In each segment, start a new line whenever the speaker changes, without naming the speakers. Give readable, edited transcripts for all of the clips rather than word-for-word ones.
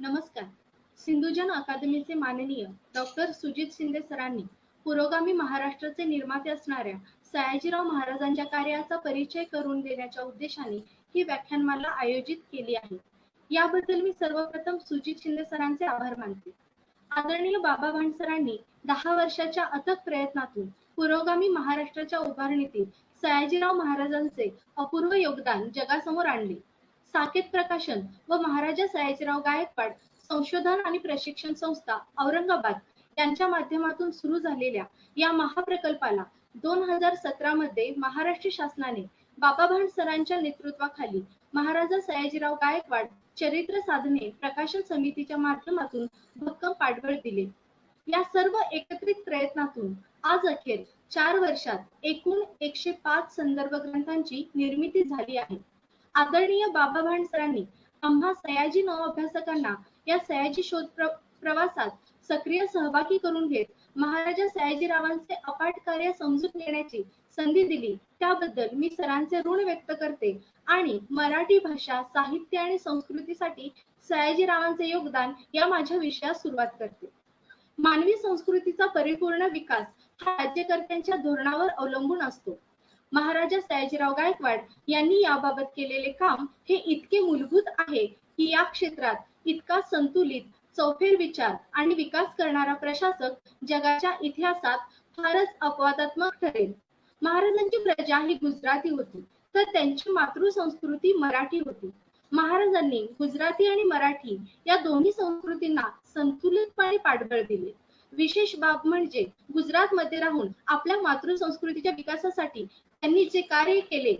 नमस्कार. सिंधुजन अकादमीचे माननीय डॉक्टर सुजित शिंदे सरांनी पुरोगामी महाराष्ट्राचे निर्माते असणाऱ्या सयाजीराव महाराजांच्या कार्याचा परिचय करून देण्याच्या उद्देशाने ही व्याख्यानमाला आयोजित केली आहे. याबद्दल मी सर्वप्रथम सुजित शिंदे सरांचे आभार मानते. आदरणीय बाबा भांड सरांनी 10 वर्षाच्या अथक प्रयत्नातून पुरोगामी महाराष्ट्राच्या उभारणीतील सयाजीराव महाराजांचे अपूर्व योगदान जगासमोर आणले. साकेत प्रकाशन व महाराजा सयाजीराव गायकवाड संशोधन आणि प्रशिक्षण संस्था औरंगाबाद यांच्या माध्यमातून सुरू झालेल्या या महाप्रकल्पाला 2017 मध्ये महाराष्ट्र शासनाने बाबा भांड सरांच्या नेतृत्वाखाली महाराजा सयाजीराव गायकवाड चरित्र साधने प्रकाशन समितीच्या माध्यमातून भक्कम पाठबळ दिले. या सर्व एकत्रित प्रयत्नातून आज अखेर 4 वर्षात एकूण 105 संदर्भ ग्रंथांची निर्मिती झाली आहे. आदरणीय बाबा भांड सरांनी आम्हा सयाजी नवअभ्यासकांना या सयाजी शोध प्रवासात सक्रिय सहभागी करून घेत महाराजा सयाजीरावांचे अफाट कार्य समजून घेण्याची संधी दिली, त्याबद्दल मी सरांचे ऋण व्यक्त करते आणि मराठी भाषा साहित्य आणि संस्कृतीसाठी सयाजीरावांचे योगदान या माझ्या विषयास सुरुवात करते. मानवी संस्कृतीचा परिपूर्ण विकास हा राज्यकर्त्यांच्या धोरणावर अवलंबून असतो. महाराजा सयाजीराव गायकवाड यांनी याबाबत केलेले काम हे इतके मूलभूत आहे की या क्षेत्रात इतका संतुलित, चौफेर विचार आणि विकास करणारा प्रशासक जगाच्या इतिहासात फारच अपवादात्मक ठरेल. महाराजांची प्रजा ही गुजराती होती, तर त्यांची मातृसंस्कृती मराठी होती. महाराजांनी गुजराती आणि मराठी या दोन्ही संस्कृतींना संतुलितपणे पाठबळ दिले. विशेष बाब म्हणजे गुजरातमध्ये राहून आपल्या मातृसंस्कृतीच्या विकासासाठी त्यांनी जे कार्य केले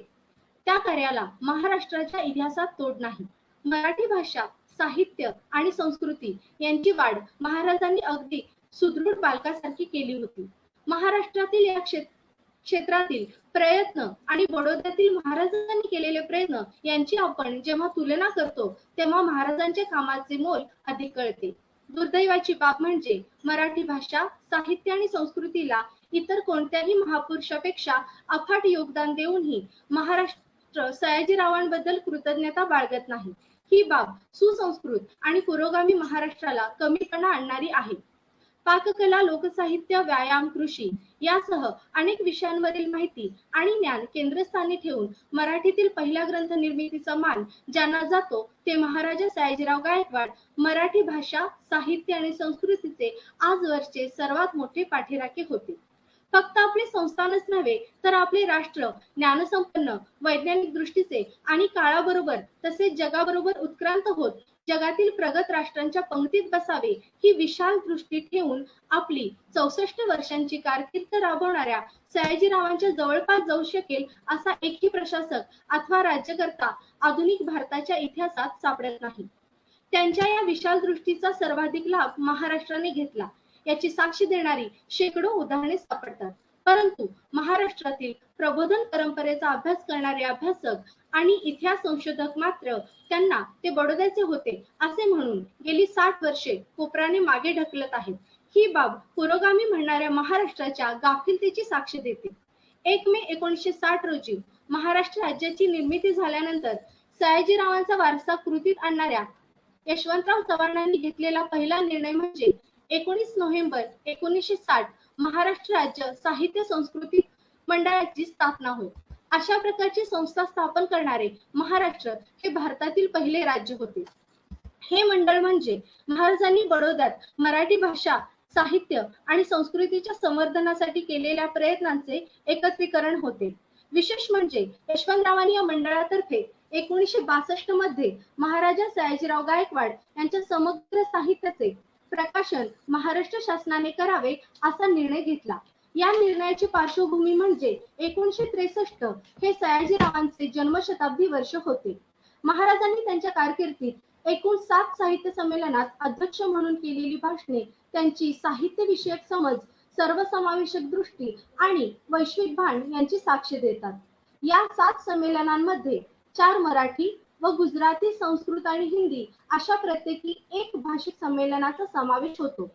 त्या कार्याला महाराष्ट्राच्या इतिहासात तोड नाही. मराठी भाषा, साहित्य आणि संस्कृती यांची वाढ महाराजांनी अगदी सुदृढ बालकासारखी केली होती. महाराष्ट्रातील या क्षेत्रातील प्रयत्न आणि बडोद्यातील महाराजांनी केलेले प्रयत्न यांची आपण जेव्हा तुलना करतो तेव्हा महाराजांच्या कामाचे मोल अधिक कळते. दुर्दैवाची बाब म्हणजे मराठी भाषा, साहित्य आणि संस्कृतीला इतर कोणत्याही महापुरुषापेक्षा अफाट योगदान देऊनही महाराष्ट्र सयाजीरावांबद्दल कृतज्ञता बाळगत नाही. ही बाब सुसंस्कृत आणि पुरोगामी महाराष्ट्राला कमीपणा आणणारी आहे. पाककला, लोकसाहित्य, व्यायाम, कृषी यासह अनेक विषयांवरील माहिती आणि ज्ञान केंद्रस्थानी ठेवून मराठीतील पहिला ग्रंथ निर्मितीचा मान ज्यांना जातो ते महाराजा सयाजीराव गायकवाड मराठी भाषा, साहित्य आणि संस्कृतीचे आजवरचे सर्वात मोठे पाठीराखे होते. फक्त आपले संस्थानच नव्हे तर आपले राष्ट्र ज्ञानसंपन्न, वैज्ञानिक दृष्टीचे आणि काळाबरोबर तसेच जगाबरोबर उत्क्रांत होत जगातील प्रगत राष्ट्रांच्या पंक्तीत बसावे ही विशाल दृष्टी ठेवून आपली 64 वर्षांची कारकीर्द राबवणाऱ्या सयाजीरावांच्या जवळपास जाऊ शकेल असा एकही प्रशासक अथवा राज्यकर्ता आधुनिक भारताच्या इतिहासात सापडत नाही. त्यांच्या या विशाल दृष्टीचा सर्वाधिक लाभ महाराष्ट्राने घेतला याची साक्ष देणारी शेकडो उदाहरणे सापडतात. परंतु महाराष्ट्रातील प्रबोधन परंपरेचा अभ्यास करणारे अभ्यासक आणि इतिहास संशोधक मात्र त्यांना ते बडोद्याचे होते असे म्हणून गेली 60 वर्षे कोपराने मागे ढकलत आहेत. ही बाब पुरोगामी म्हणणाऱ्या महाराष्ट्राच्या गाफिलतीची साक्ष देते. 1 मे 1960 रोजी महाराष्ट्र राज्याची निर्मिती झाल्यानंतर सयाजीरावांचा वारसा कृतीत आणणाऱ्या यशवंतराव चव्हाणांनी घेतलेला पहिला निर्णय म्हणजे 19 नोव्हेंबर 1960 महाराष्ट्र राज्य साहित्य संस्कृती मंडळाची स्थापना होय. अशा प्रकारची संस्था स्थापन करणारे महाराष्ट्र हे भारतातील पहिले राज्य होते. हे मंडळ म्हणजे महाराजांनी बडोद्यात मराठी भाषा, साहित्य आणि संस्कृतीच्या संवर्धनासाठी केलेल्या प्रयत्नांचे एकत्रीकरण होते. विशेष म्हणजे यशवंतरावांनी या मंडळातर्फे 1962 मध्ये महाराजा सयाजीराव गायकवाड यांच्या समग्र साहित्याचे प्रकाशन महाराष्ट्र शासनाने करावे असा निर्णय घेतला. या निर्णयाची पार्श्वभूमी म्हणजे 1963 हे सयाजीरावांचे जन्मशताब्दी वर्ष होते. महाराजांनी त्यांच्या कारकिर्दीत एकूण 7 साहित्य संमेलनात अध्यक्ष म्हणून केलेली भाषणे त्यांची साहित्य विषयक समज, सर्वसमावेशक दृष्टी आणि वैश्विक भान यांची साक्ष देतात. या 7 संमेलनांमध्ये 4 मराठी व गुजराती, संस्कृत आणि हिंदी अशा प्रत्येकी एक भाषिक संमेलनाचा समावेश होतो.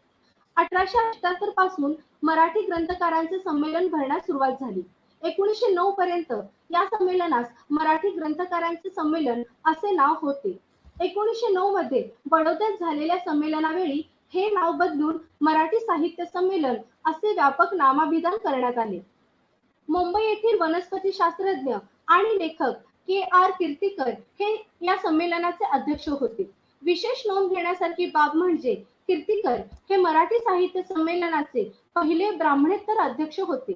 1878 पासून मराठी ग्रंथकारांचे संमेलन भरण्यास सुरुवात झाली. 1909 पर्यंत या संमेलनास मराठी ग्रंथकारांचे संमेलन असे नाव होते. 1909 मध्ये बडोद्यात झालेल्या संमेलनावेळी हे नाव बदलून मराठी साहित्य संमेलन असे व्यापक नामाभिधान करण्यात आले. मुंबई येथील वनस्पती शास्त्रज्ञ आणि लेखक के.आर. कीर्तीकर हे या संमेलनाचे अध्यक्ष होते. विशेष नोंद घेण्यासारखी बाब म्हणजे कीर्तीकर हे मराठी साहित्य संमेलनाचे पहिले ब्राह्मणेतर अध्यक्ष होते.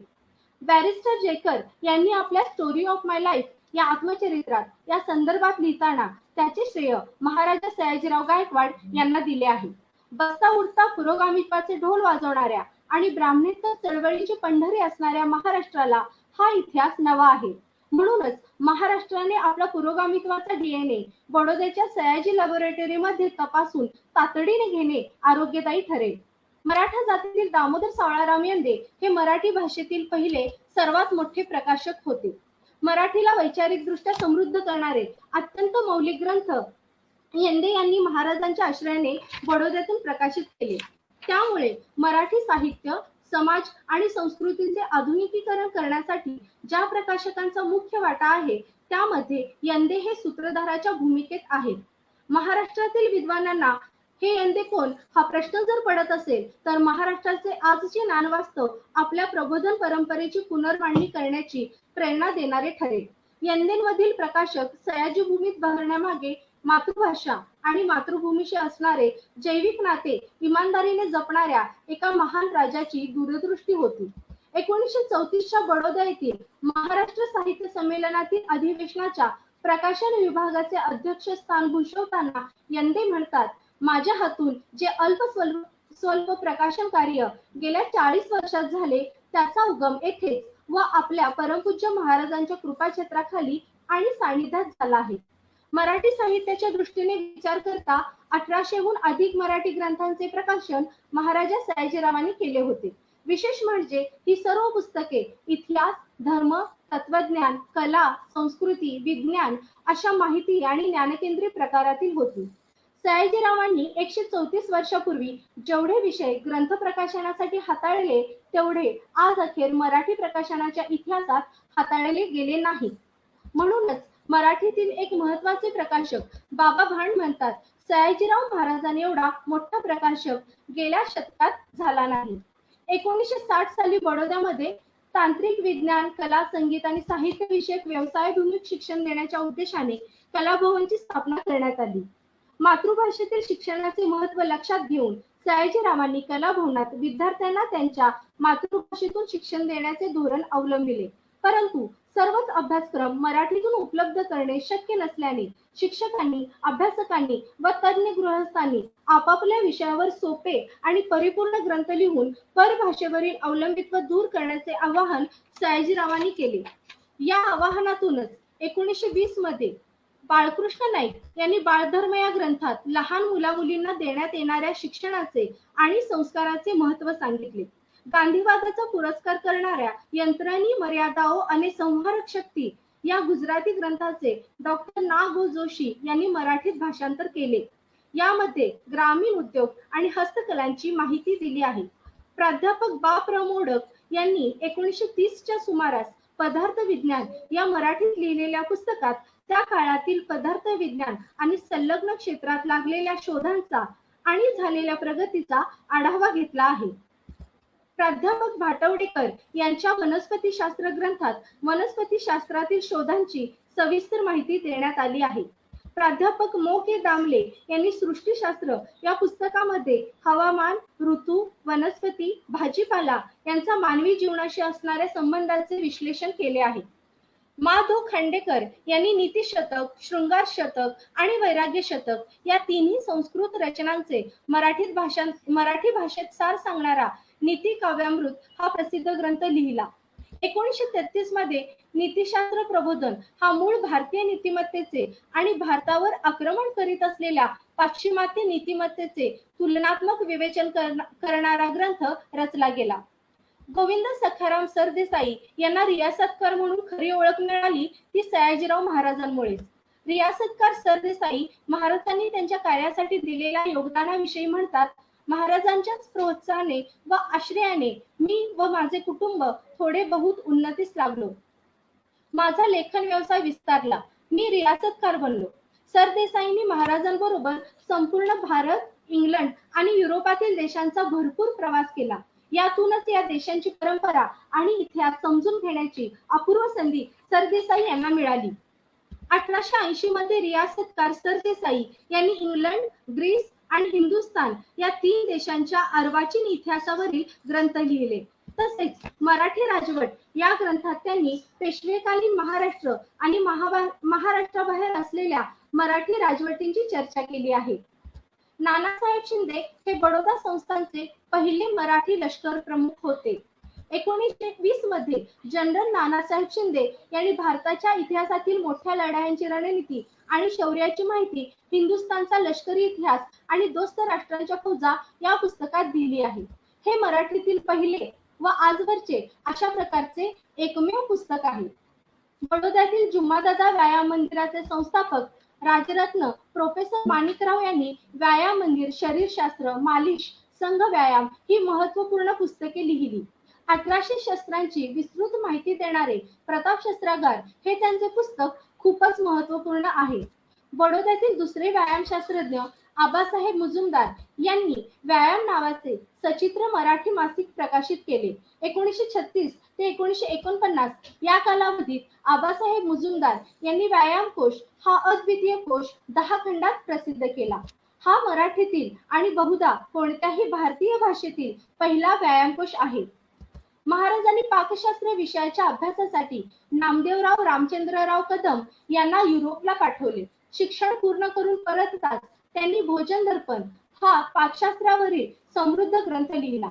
बॅरिस्टर जेकर यांनी आपल्या स्टोरी ऑफ माय लाईफ या आत्मचरित्रात या संदर्भात लिहिताना त्याचे श्रेय महाराजा सयाजीराव गायकवाड यांना दिले आहे. बसता उठता पुरोगामित्वाचे ढोल वाजवणाऱ्या आणि ब्राह्मणेतर चळवळीची पंढरी असणाऱ्या महाराष्ट्राला हा इतिहास नवा आहे. म्हणूनच महाराष्ट्राने आपला पुरोगामित्वाचा डीएनए बडोद्याच्या सयाजी लॅबोरेटरीमध्ये तपासून तातडीने घेणे आरोग्यदायी ठरेल. मराठा जातीतील दामोदर सावळाराम यंदे हे मराठी भाषेतील पहिले सर्वात मोठे प्रकाशक होते. मराठीला वैचारिकदृष्ट्या समृद्ध करणारे अत्यंत मौलिक ग्रंथ यंदे यांनी महाराजांच्या आश्रयाने बडोद्यातून प्रकाशित केले. त्यामुळे मराठी साहित्य, समाज आणि संस्कृतीचे आधुनिकीकरण करण्यासाठी ज्या प्रकाशकांचा मुख्य वाटा आहे त्यामध्ये यंदे हे सूत्रधाराच्या भूमिकेत आहेत. महाराष्ट्रातील विद्वानांना हे यंदे कोण हा प्रश्न जर पडत असेल तर महाराष्ट्राचे आजचे नानवास्तव आपल्या प्रबोधन परंपरेची पुनर्मांडणी करण्याची प्रेरणा देणारे ठरेल. यंदेमधील प्रकाशक सयाजी भूमीत बहरण्यामागे मातृभाषा आणि मातृभूमीशी असणारे जैविक नाते इमानदारीने जपणाऱ्या एका महान राजाची दूरदृष्टी होती. 1934च्या बडोदा येथील महाराष्ट्र साहित्य संमेलनातील अधिवेशनाच्या प्रकाशन विभागाचे अध्यक्षस्थान भूषवताना यंदे म्हणतात, माझ्या हातून जे स्वल्प प्रकाशन कार्य गेल्या 40 वर्षात झाले त्याचा उगम येथेच व आपल्या परमपूज्य महाराजांच्या कृपाछत्राखाली आणि सानिध्यात झाला आहे. मराठी साहित्याच्या दृष्टीने विचार करता 1800हून अधिक मराठी ग्रंथांचे प्रकाशन महाराजा सयाजीरावांनी केले होते. विशेष म्हणजे ही सर्व पुस्तके इतिहास, धर्म, तत्वज्ञान, कला, संस्कृती, विज्ञान अशा माहिती आणि ज्ञानकेंद्री प्रकारातील होती. सयाजीरावांनी 134 वर्षापूर्वी जेवढे विषय ग्रंथ प्रकाशनासाठी हाताळले तेवढे आज अखेर मराठी प्रकाशनाच्या इतिहासात हाताळले गेले नाही. म्हणूनच मराठीतील एक महत्वाचे प्रकाशक बाबा भांड म्हणतात, सयाजीराव महाराजांनी एवढा मोठा प्रकाशक गेल्या शतकात झाला नाही. 1960 साली बडोद्यामध्ये तांत्रिक विज्ञान, कला, संगीत आणि साहित्य विषयक व्यवसायाभिमुख शिक्षण देण्याच्या उद्देशाने कलाभवनची स्थापना करण्यात आली. मातृभाषेतील शिक्षणाचे महत्त्व लक्षात घेऊन सयाजीरावांनी कलाभवनात विद्यार्थ्यांना त्यांच्या मातृभाषेतून शिक्षण देण्याचे धोरण अवलंबिले. परंतु सर्वच अभ्यासक्रम मराठीतून उपलब्ध करणे शक्य नसल्याने शिक्षकांनी, अभ्यासकांनी व तज्ज्ञ गृहस्थांनी आपापल्या विषयावर सोपे आणि परिपूर्ण ग्रंथ लिहून परभाषेवरील अवलंबित्व दूर करण्याचे आवाहन सयाजीरावांनी केले. या आवाहनातूनच 1920 मध्ये बाळकृष्ण नाईक यांनी बाळधर्म या ग्रंथात लहान मुलामुलींना देण्यात येणाऱ्या शिक्षणाचे आणि संस्काराचे महत्त्व सांगितले. गांधीवादाचा पुरस्कार करणाऱ्या यंत्रणी मर्यादाओ आणि संहारक शक्ती या गुजराती ग्रंथाचे डॉक्टर ना. गो. जोशी यांनी मराठीत भाषांतर केले. यामध्ये ग्रामीण उद्योग आणि हस्तकलांची माहिती दिली आहे. प्राध्यापक बा. प्र. मोडक यांनी 1930च्या सुमारास पदार्थ विज्ञान या मराठीत लिहिलेल्या पुस्तकात त्या काळातील पदार्थ विज्ञान आणि संलग्न क्षेत्रात लागलेल्या शोधांचा आणि झालेल्या प्रगतीचा आढावा घेतला आहे. प्राध्यापक भाटवडेकर यांच्या वनस्पतीशास्त्र ग्रंथात वनस्पतीशास्त्रातील शोधांची सविस्तर माहिती देण्यात आली आहे. प्राध्यापक मो. के. दामले यांनी सृष्टीशास्त्र या पुस्तकामध्ये हवामान, ऋतू, वनस्पती, भाजीपाला यांचा मानवी जीवनाशी असणाऱ्या संबंधाचे विश्लेषण केले आहे. मा. धो. खांडेकर यांनी नीतिशतक, शृंगार शतक आणि वैराग्य शतक या तिन्ही संस्कृत रचनांचे मराठी भाषेत सार सांगणारा नीती काव्यामृत हा प्रसिद्ध ग्रंथ लिहिला. 1933 मध्ये नीतिशास्त्र प्रबोधन हा मूळ भारतीय नीतिमत्तेचे आणि भारतावर आक्रमण करीत असलेल्या पाश्चिमात्य नीतिमत्तेचे तुलनात्मक विवेचन करणारा ग्रंथ रचला गेला. गोविंद सखाराम सरदेसाई यांना रियासतकार म्हणून खरी ओळख मिळाली ती सयाजीराव महाराजांमुळे. रियासतकार सरदेसाई महाराजांनी त्यांच्या कार्यासाठी दिलेल्या योगदानाविषयी म्हणतात, महाराजांच्याच प्रोत्साहाने व आश्रयाने मी व माझे कुटुंब थोडे बहुत उन्नतीस लागलो. माझा लेखन व्यवसाय विस्तारला. मी रियासतकार बनलो. सरदेसाईंनी महाराजांबरोबर संपूर्ण भारत, इंग्लंड आणि युरोपातील देशांचा भरपूर प्रवास केला. यातूनच या देशांची परंपरा आणि इतिहास समजून घेण्याची अपूर्व संधी सरदेसाई यांना मिळाली. 1880 मध्ये रियासतकार सरदेसाई यांनी इंग्लंड, ग्रीस आणि हिंदुस्थान या 3 देशांच्या अर्वाचीन इतिहासावरील ग्रंथ लिहिले. तसेच मराठी राजवट या ग्रंथात त्यांनी पेशवेकालीन महाराष्ट्र आणि महाराष्ट्राबाहेर असलेल्या मराठी राजवटींची चर्चा केली आहे. नानासाहेब शिंदे हे बडोदा संस्थानचे पहिले मराठी लष्कर प्रमुख होते. 1920 मध्ये जनरल नानासाहेब शिंदे यांनी भारताच्या इतिहासातील मोठ्या लढायांची रणनीती आणि शौर्याची माहिती हिंदुस्थानचा लष्करी इतिहास आणि दोस्त राष्ट्रांच्या फौजा या पुस्तकात दिली आहे. हे मराठीतील पहिले व आजवरचे अशा प्रकारचे एकमेव पुस्तक आहे. बडोद्यातील जुम्मादादा व्यायाम मंदिराचे संस्थापक राजरत्न प्रोफेसर माणिकराव यांनी व्यायाम मंदिर, शरीरशास्त्र, मालिश, संघ व्यायाम ही महत्वपूर्ण पुस्तके लिहिली. 1800 शस्त्रांची विस्तृत माहिती देणारे प्रताप शस्त्रागार हे त्यांचे पुस्तक खूपच महत्वपूर्ण आहे. बडोद्यातील दुसरे व्यायामशास्त्रज्ञ आबासाहेब मुजुमदार यांनी व्यायाम नावाचे सचित्र मराठी मासिक प्रकाशित केले. 1936 ते 1949 या कालावधीत आबासाहेब मुजुमदार यांनी व्यायाम कोश हा अद्वितीय कोश 10 खंडात प्रसिद्ध केला. हा मराठीतील आणि बहुधा कोणत्याही भारतीय भाषेतील पहिला व्यायामकोश आहे. महाराजांनी पाकशास्त्र विषयाच्या अभ्यासासाठी नामदेवराव रामचंद्रराव कदम यांना युरोपला पाठवले. शिक्षण पूर्ण करून परतताच त्यांनी भोजन दर्पण हा पाकशास्त्रावरील समृद्ध ग्रंथ लिहिला.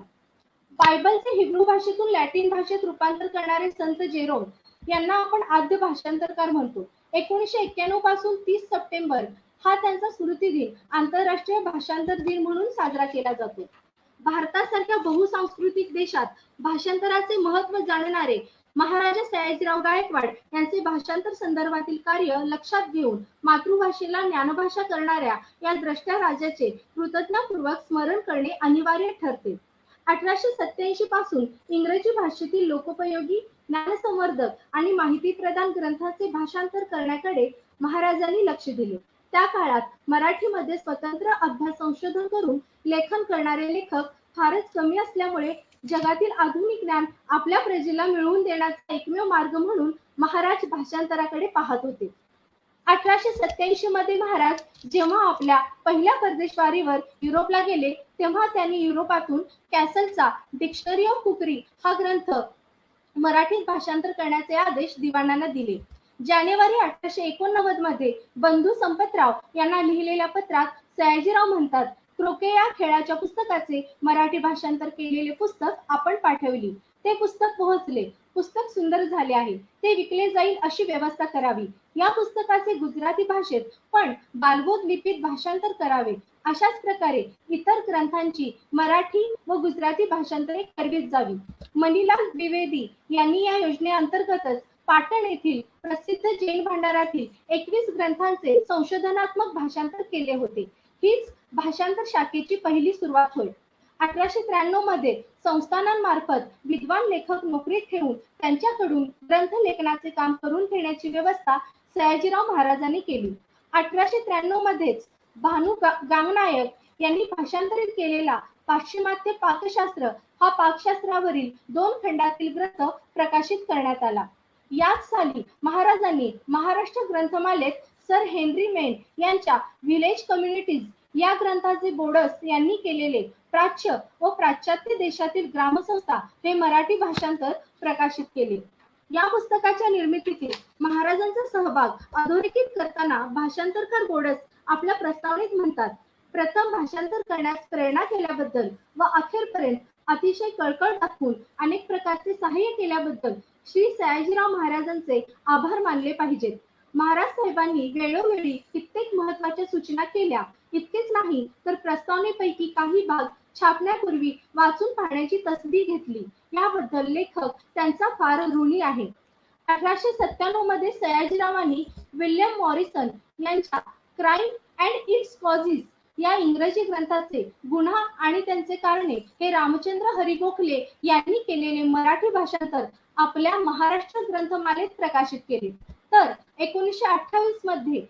बायबलचे हिब्रू भाषेतून लॅटिन भाषेत रूपांतर करणारे संत जेरोम यांना आपण आद्य भाषांतरकार म्हणतो. 1991 पासून 30 सप्टेंबर हा त्यांचा स्मृतिदिन आंतरराष्ट्रीय भाषांतर दिन म्हणून साजरा केला जातो. भारतासारख्या बहुसांस्कृतिक देशात भाषांतराचे महत्त्व जाणणारे महाराजा सयाजीराव गायकवाड यांचे भाषांतर संदर्भातील कार्य लक्षात घेऊन मातृभाषेला ज्ञानभाषा करणाऱ्या या द्रष्टया राजाचे कृतज्ञतापूर्वक स्मरण करणे अनिवार्य ठरते. 1887 पासून इंग्रजी भाषेतील लोकोपयोगी, ज्ञानसंवर्धक आणि माहिती प्रदान ग्रंथाचे भाषांतर करण्याकडे महाराजांनी लक्ष दिले. त्या काळात मराठीमध्ये स्वतंत्र अभ्यास संशोधन करून लेखन करणारे लेखक फारच कमी असल्यामुळे जगातील आधुनिक ज्ञान आपल्या प्रजेला मिळवून देण्याचा एकमेव मार्ग म्हणून महाराज भाषांतराकडे पाहत होते. 1887 मध्ये महाराज जेव्हा आपल्या पहिल्या परदेशवारीवर युरोपला गेले तेव्हा त्यांनी युरोपातून कॅसलचा डिक्शनरी ऑफ कुकरी हा ग्रंथ मराठीत भाषांतर करण्याचे आदेश दिवाणांना दिले. जानेवारी 1889 मध्ये बंधू संपतराव यांना लिहिलेल्या पत्रात सयाजीराव म्हणतात, क्रोके या खेळाच्या पुस्तकाचे मराठी भाषांतर केलेले पुस्तक आपण पाठवली. ते पुस्तक पोहोचले. पुस्तक सुंदर झाले आहे. ते विकले जाईल अशी व्यवस्था करावी. या पुस्तकाचे गुजराती भाषेत पण बालबोध लिपीत भाषांतर करावे. अशाच प्रकारे इतर ग्रंथांची मराठी व गुजराती भाषांतरे करवीत जावी. मणिलाल द्विवेदी यांनी या योजनेअंतर्गतच पाटण येथील प्रसिद्ध जैन भांडारातील 21 ग्रंथांचे संशोधनात्मक भाषांतर केले होते. हीच भाषांतर शाखेची पहिली सुरुवात होय. 1893 मध्ये संस्थानांमार्फत विद्वान लेखक नोकरीत ठेवून त्यांच्याकडून ग्रंथ लेखनाचे काम करून घेण्याची व्यवस्था सयाजीराव महाराजांनी केली. 1893 मध्येच भानू गांगनायक यांनी भाषांतरित केलेला पाश्चिमात्य पाकशास्त्र हा पाकशास्त्रावरील 2 खंडातील ग्रंथ प्रकाशित करण्यात आला. याच साली महाराजांनी महाराष्ट्र ग्रंथमालेत सर हेनरी मेन यांच्या विलेज कम्युनिटीज या ग्रंथाचे बोडस यांनी केलेले प्राच्य व पाश्चात्य देशातील ग्रामसंस्था हे मराठी भाषांतर प्रकाशित केले. या पुस्तकाच्या निर्मितीतील महाराजांचा सहभाग अधोरेखित करताना भाषांतरकार बोडस आपल्या प्रस्तावनेत म्हणतात, प्रथम भाषांतर करण्यास प्रेरणा केल्याबद्दल व अखेरपर्यंत अतिशय कळकळ दाखवून अनेक प्रकारचे सहाय्य केल्याबद्दल श्री सयाजीराव महाराजांचे आभार मानले पाहिजेत. महाराज साहेबांनी वेळोवेळी कित्येक महत्वाच्या सूचना केल्या. इतकेच नाही तर प्रस्तावनेपैकी काही भाग छापण्यापूर्वी वाचून पाहण्याची तसदी घेतली. याबद्दल लेखक त्यांचा फार ऋणी आहे. 1897 मध्ये सयाजीरावांनी विल्यम मॉरिसन यांच्या क्राईम अँड इट्स कॉजेस या इंग्रजी ग्रंथाचे गुन्हा आणि त्यांचे कारणे हे रामचंद्र हरी गोखले यांनी केलेले मराठी भाषांतर आपल्या महाराष्ट्र ग्रंथमालेत प्रकाशित केले. तर 1928 मध्ये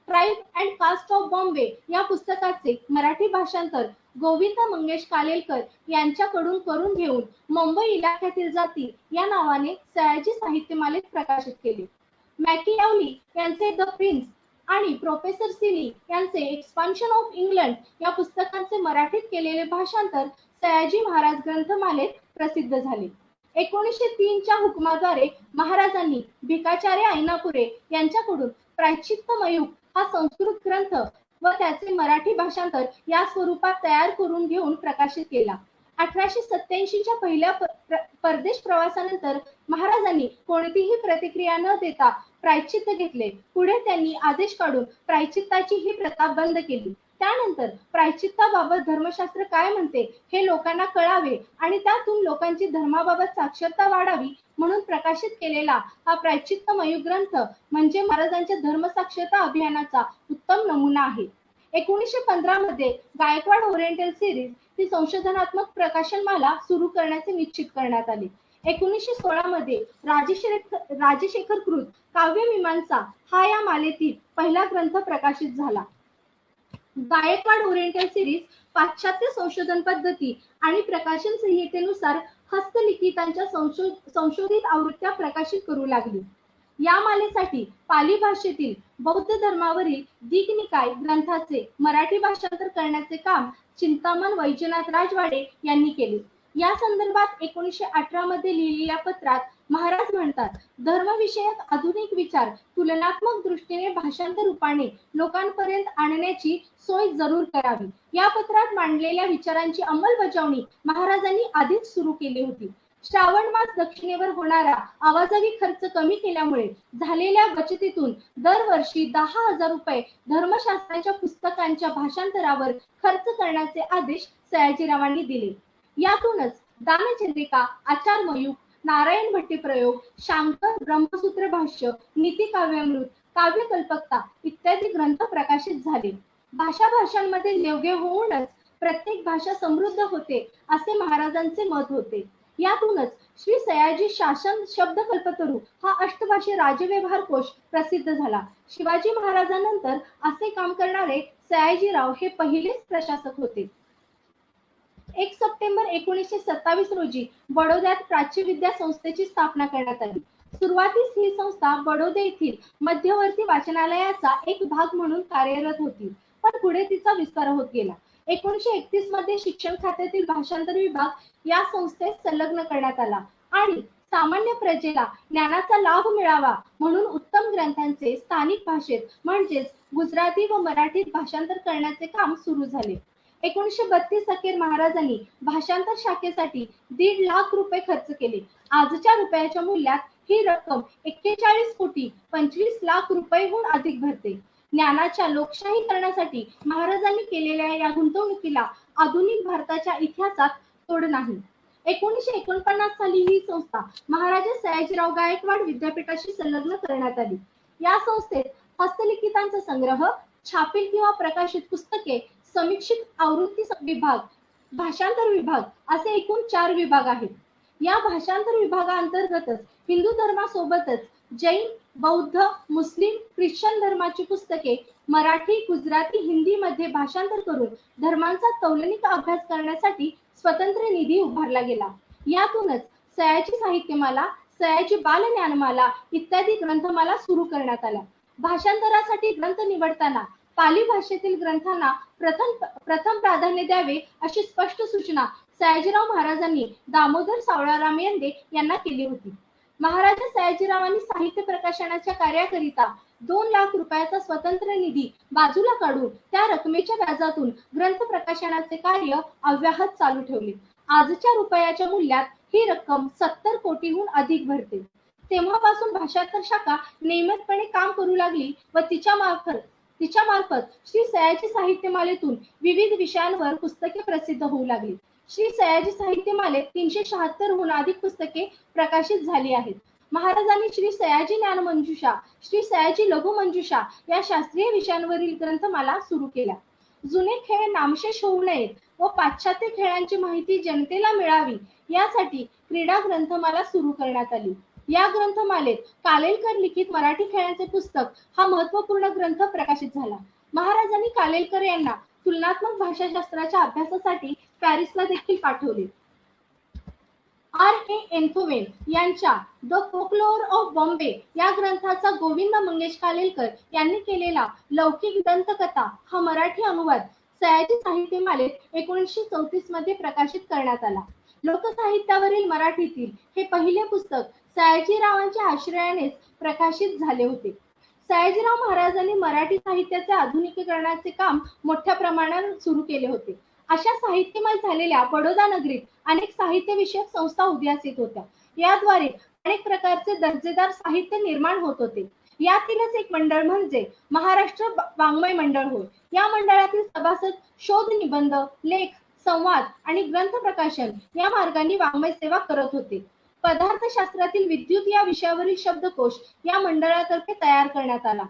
tribe and caste of Bombay या पुस्तकाचे मराठी भाषांतर गोविंद मंगेश कालेलकर यांच्याकडून करून घेऊन मुंबई इलाख्यातील जाती या नावाने सयाजी साहित्यमालेत प्रकाशित केले. मॅकियावली यांचे द प्रिन्स आणि प्रोफेसर सिली यांचे एक्सपान्शन ऑफ इंग्लंड या पुस्तकांचे मराठीत केलेले भाषांतर सयाजी महाराज ग्रंथमालेत प्रसिद्ध झाले. 1903 च्या हुकुमाद्वारे महाराजांनी भिकाचार्य ऐनापुरे यांच्याकडून प्रायश्चित्त मयूख हा संस्कृत ग्रंथ व त्याचे मराठी भाषांतर या स्वरूपात तयार करून घेऊन प्रकाशित केला. 1887 च्या पहिल्या परदेश प्रवासानंतर महाराजांनी कोणतीही प्रतिक्रिया न देता प्रायश्चित्त घेतले. पुढे त्यांनी आदेश काढून प्रायश्चित्ताची ही प्रथा बंद केली. त्यानंतर प्रायश्चित्ताबाबत धर्मशास्त्र काय म्हणते हे लोकांना कळावे आणि त्यातून लोकांची धर्माबाबत साक्षरता वाढावी म्हणून प्रकाशित केलेला हा प्रायश्चित्त मयूख ग्रंथ म्हणजे महाराजांच्या धर्मसाक्षरता अभियानाचा उत्तम नमुना आहे. 1915 मध्ये गायकवाड ओरिएंटल सिरीज ही संशोधनात्मक प्रकाशनमाला सुरू करण्याचे निश्चित करण्यात आले. 1916 मध्ये राजशेखर कृत काव्यमीमांसा हा या मालेतील पहिला ग्रंथ प्रकाशित झाला. गायकवाड ओरिएंटल सिरीज पाश्चात्य संशोधन पद्धती आणि प्रकाशन संहितेनुसार हस्तलिखितांच्या संशोधित आवृत्त्या प्रकाशित करू लागली. या मालेसाठी पाली भाषेतील बौद्ध धर्मावरील दीघनिकाय ग्रंथाचे मराठी भाषांतर करण्याचे काम चिंतामण वैजनाथ राजवाडे यांनी केले. या संदर्भात 1918 मध्ये लिहिलेल्या पत्रात महाराज म्हणतात, धर्मविषयक आधुनिक विचार तुलनात्मक दृष्टीने भाषांतर रूपाने लोकांपर्यंत आणण्याची सोय जरूर करावी. या पत्रात मांडलेल्या विचारांची अंमलबजावणी महाराजांनी आधीच सुरू केली होती. श्रावण मास दक्षिणेवर होणारा आवाजावी खर्च कमी केल्यामुळे झालेल्या बचतीतून दरवर्षी 10,000 रुपये धर्मशास्त्राच्या पुस्तकांच्या भाषांतरावर खर्च करण्याचे आदेश सयाजीरावांनी दिले. यातूनच दानचंद्रिका, आचार मयूख, नारायण भट्टी प्रयोग, शांकर ब्रह्मसूत्र भाष्य, नीती काव्यामृत, काव्यकल्पकता इत्यादी ग्रंथ प्रकाशित झाले. भाषांमध्ये देवघेव होऊनच प्रत्येक भाषा समृद्ध होते असे महाराजांचे मत होते. यातूनच श्री सयाजी शासन शब्दकल्पतरू हा अष्टभाषी राजव्यवहार कोश प्रसिद्ध झाला. शिवाजी महाराजांनंतर असे काम करणारे सयाजीराव हे पहिलेच प्रशासक होते. 1 सप्टेंबर 1927 रोजी बडोद्यात प्राच्यविद्या संस्थेची स्थापना करण्यात आली. सुरुवातीस ही संस्था बडोदे येथील मध्यवर्ती वाचनालयाचा एक भाग म्हणून कार्यरत होती, पण पुढे तिचा विस्तार होत गेला. 1931 मध्ये शिक्षण खात्यातील भाषांतर विभाग या संस्थेत संलग्न करण्यात आला आणि सामान्य प्रजेला ज्ञानाचा लाभ मिळावा म्हणून उत्तम ग्रंथांचे स्थानिक भाषेत म्हणजेच गुजराती व मराठीत भाषांतर करण्याचे काम सुरू झाले. 1932 अखेर महाराजांनी भाषांतर शाखेसाठी 1.5 लाख रुपये खर्च केले. आजच्या रुपयाच्या मूल्यात ही रक्कम 41 कोटी 25 लाख रुपयेहून अधिक भरते. ज्ञानाच्या लोकशाहीकरणासाठी महाराजांनी केलेल्या या गुंतवणुकीला आधुनिक भारताच्या इतिहासात तोड नाही. 1949 साली ही संस्था महाराजा सयाजीराव गायकवाड विद्यापीठाशी संलग्न करण्यात आली. या संस्थेत हस्तलिखितांचा संग्रह, छापील किंवा प्रकाशित पुस्तके, समीक्षित आवृत्ती विभाग, भाषांतर विभाग असे एकूण 4 विभाग आहेत. या भाषांतर विभागाअंतर्गतच हिंदू धर्मासोबतच जैन, बौद्ध, मुस्लिम, ख्रिश्चन धर्माची पुस्तके मराठी, गुजराती, हिंदी मध्ये भाषांतर करून धर्मांचा तौलनिक अभ्यास करण्यासाठी स्वतंत्र निधी उभारला गेला. यातूनच सयाजी साहित्यमाला, सयाजी बालज्ञानमाला इत्यादी ग्रंथमाला सुरू करण्यात आल्या. भाषांतरासाठी ग्रंथ निवडताना पाली भाषेतील ग्रंथांना प्रथम प्राधान्य द्यावे अशी स्पष्ट सूचना सयाजीराव महाराजांनी दामोदर सावळाराम यंदे यांना केली होती. महाराजा सयाजीरावांनी साहित्य प्रकाशनाच्या कार्याकरिता 2 लाख रुपयाचा स्वतंत्र निधी बाजूला काढून त्या रकमेच्या व्याजातून ग्रंथ प्रकाशनाचे कार्य अव्याहत चालू ठेवले. आजच्या रुपयाच्या मूल्यात ही रक्कम 70 कोटीहून अधिक भरते. तेव्हापासून भाषांतर शाखा नियमितपणे काम करू लागली व तिच्या मार्फत श्री सयाजी साहित्यमालेतून विविध विषयांवर पुस्तके प्रसिद्ध होऊ लागली. श्री सयाजी साहित्यमालेत 376 हून अधिक पुस्तके प्रकाशित झाली आहेत. महाराजांनी श्री सयाजी ज्ञानमंजुषा, श्री सयाजी लघुमंजुषा या शास्त्रीय विषयांवरील ग्रंथमाला सुरू केल्या. जुने खेळ नामशेष होऊ नयेत व पाश्चात्य खेळांची माहिती जनतेला मिळावी यासाठी क्रीडा ग्रंथमाला सुरू करण्यात आली. या ग्रंथमालेत कालेलकर लिखित मराठी खेळांचे पुस्तक हा महत्वपूर्ण ग्रंथ प्रकाशित झाला. महाराजांनी कालेलकर यांना तुलनात्मक भाषाशास्त्राच्या अभ्यासासाठी पॅरिसला देखील पाठवले. आर. ए. एन्थोवेन यांच्या द फोकलोर ऑफ बॉम्बे या ग्रंथाचा गोविंद मंगेश कालेलकर यांनी केलेला लौकिक दंतकथा हा मराठी अनुवाद सयाजी साहित्यमालेत 1934 मध्ये प्रकाशित करण्यात आला. लोकसाहित्यावरील मराठीतील हे पहिले पुस्तक सयाजीरावांच्या आश्रयानेच प्रकाशित झाले होते. सयाजीराव महाराजांनी मराठी साहित्याचे आधुनिकीकरणाचे काम मोठ्या प्रमाणावर सुरू केले होते. अशा साहित्यमय झालेल्या बडोदा नगरीत अनेक साहित्य विषयक संस्था उदयास येत होत्या. याद्वारे अनेक प्रकारचे दर्जेदार साहित्य निर्माण होत होते. यातीलच एक मंडळ म्हणजे महाराष्ट्र वाङ्मय मंडळ होय. या मंडळातील सभासद शोध निबंध, लेख, संवाद आणि ग्रंथ प्रकाशन या मार्गाने वाङ्मय सेवा करत होते. पदार्थशास्त्रातील विद्युत या विषयावरील शब्दकोश या मंडळातर्फे तयार करण्यात आला.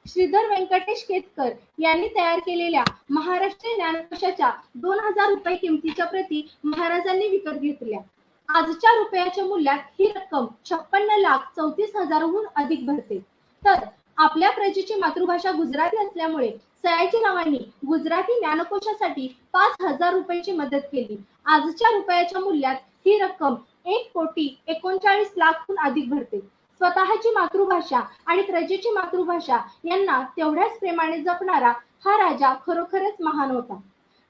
श्रीधर व्यंकटेश केतकर यांनी तयार केलेल्या महाराष्ट्र ज्ञानकोशाच्या 2000 रुपये किमतीच्या प्रती महाराजांनी विकत घेतल्या. आजच्या रुपयाच्या मूल्यात ही रक्कम 56,34,000हून अधिक भरते. तर आपल्या प्रजेची मातृभाषा गुजराती असल्यामुळे सयाजीरावांनी गुजराती ज्ञानकोशासाठी 5,000 रुपयाची मदत केली. आजच्या रुपयाच्या मूल्यात ही रक्कम 1,39,00,000हून अधिक भरते. स्वतःची मातृभाषा आणि प्रजेची मातृभाषा यांना तेवढ्याच प्रेमाने जपणारा हा राजा खरोखरच महान होता.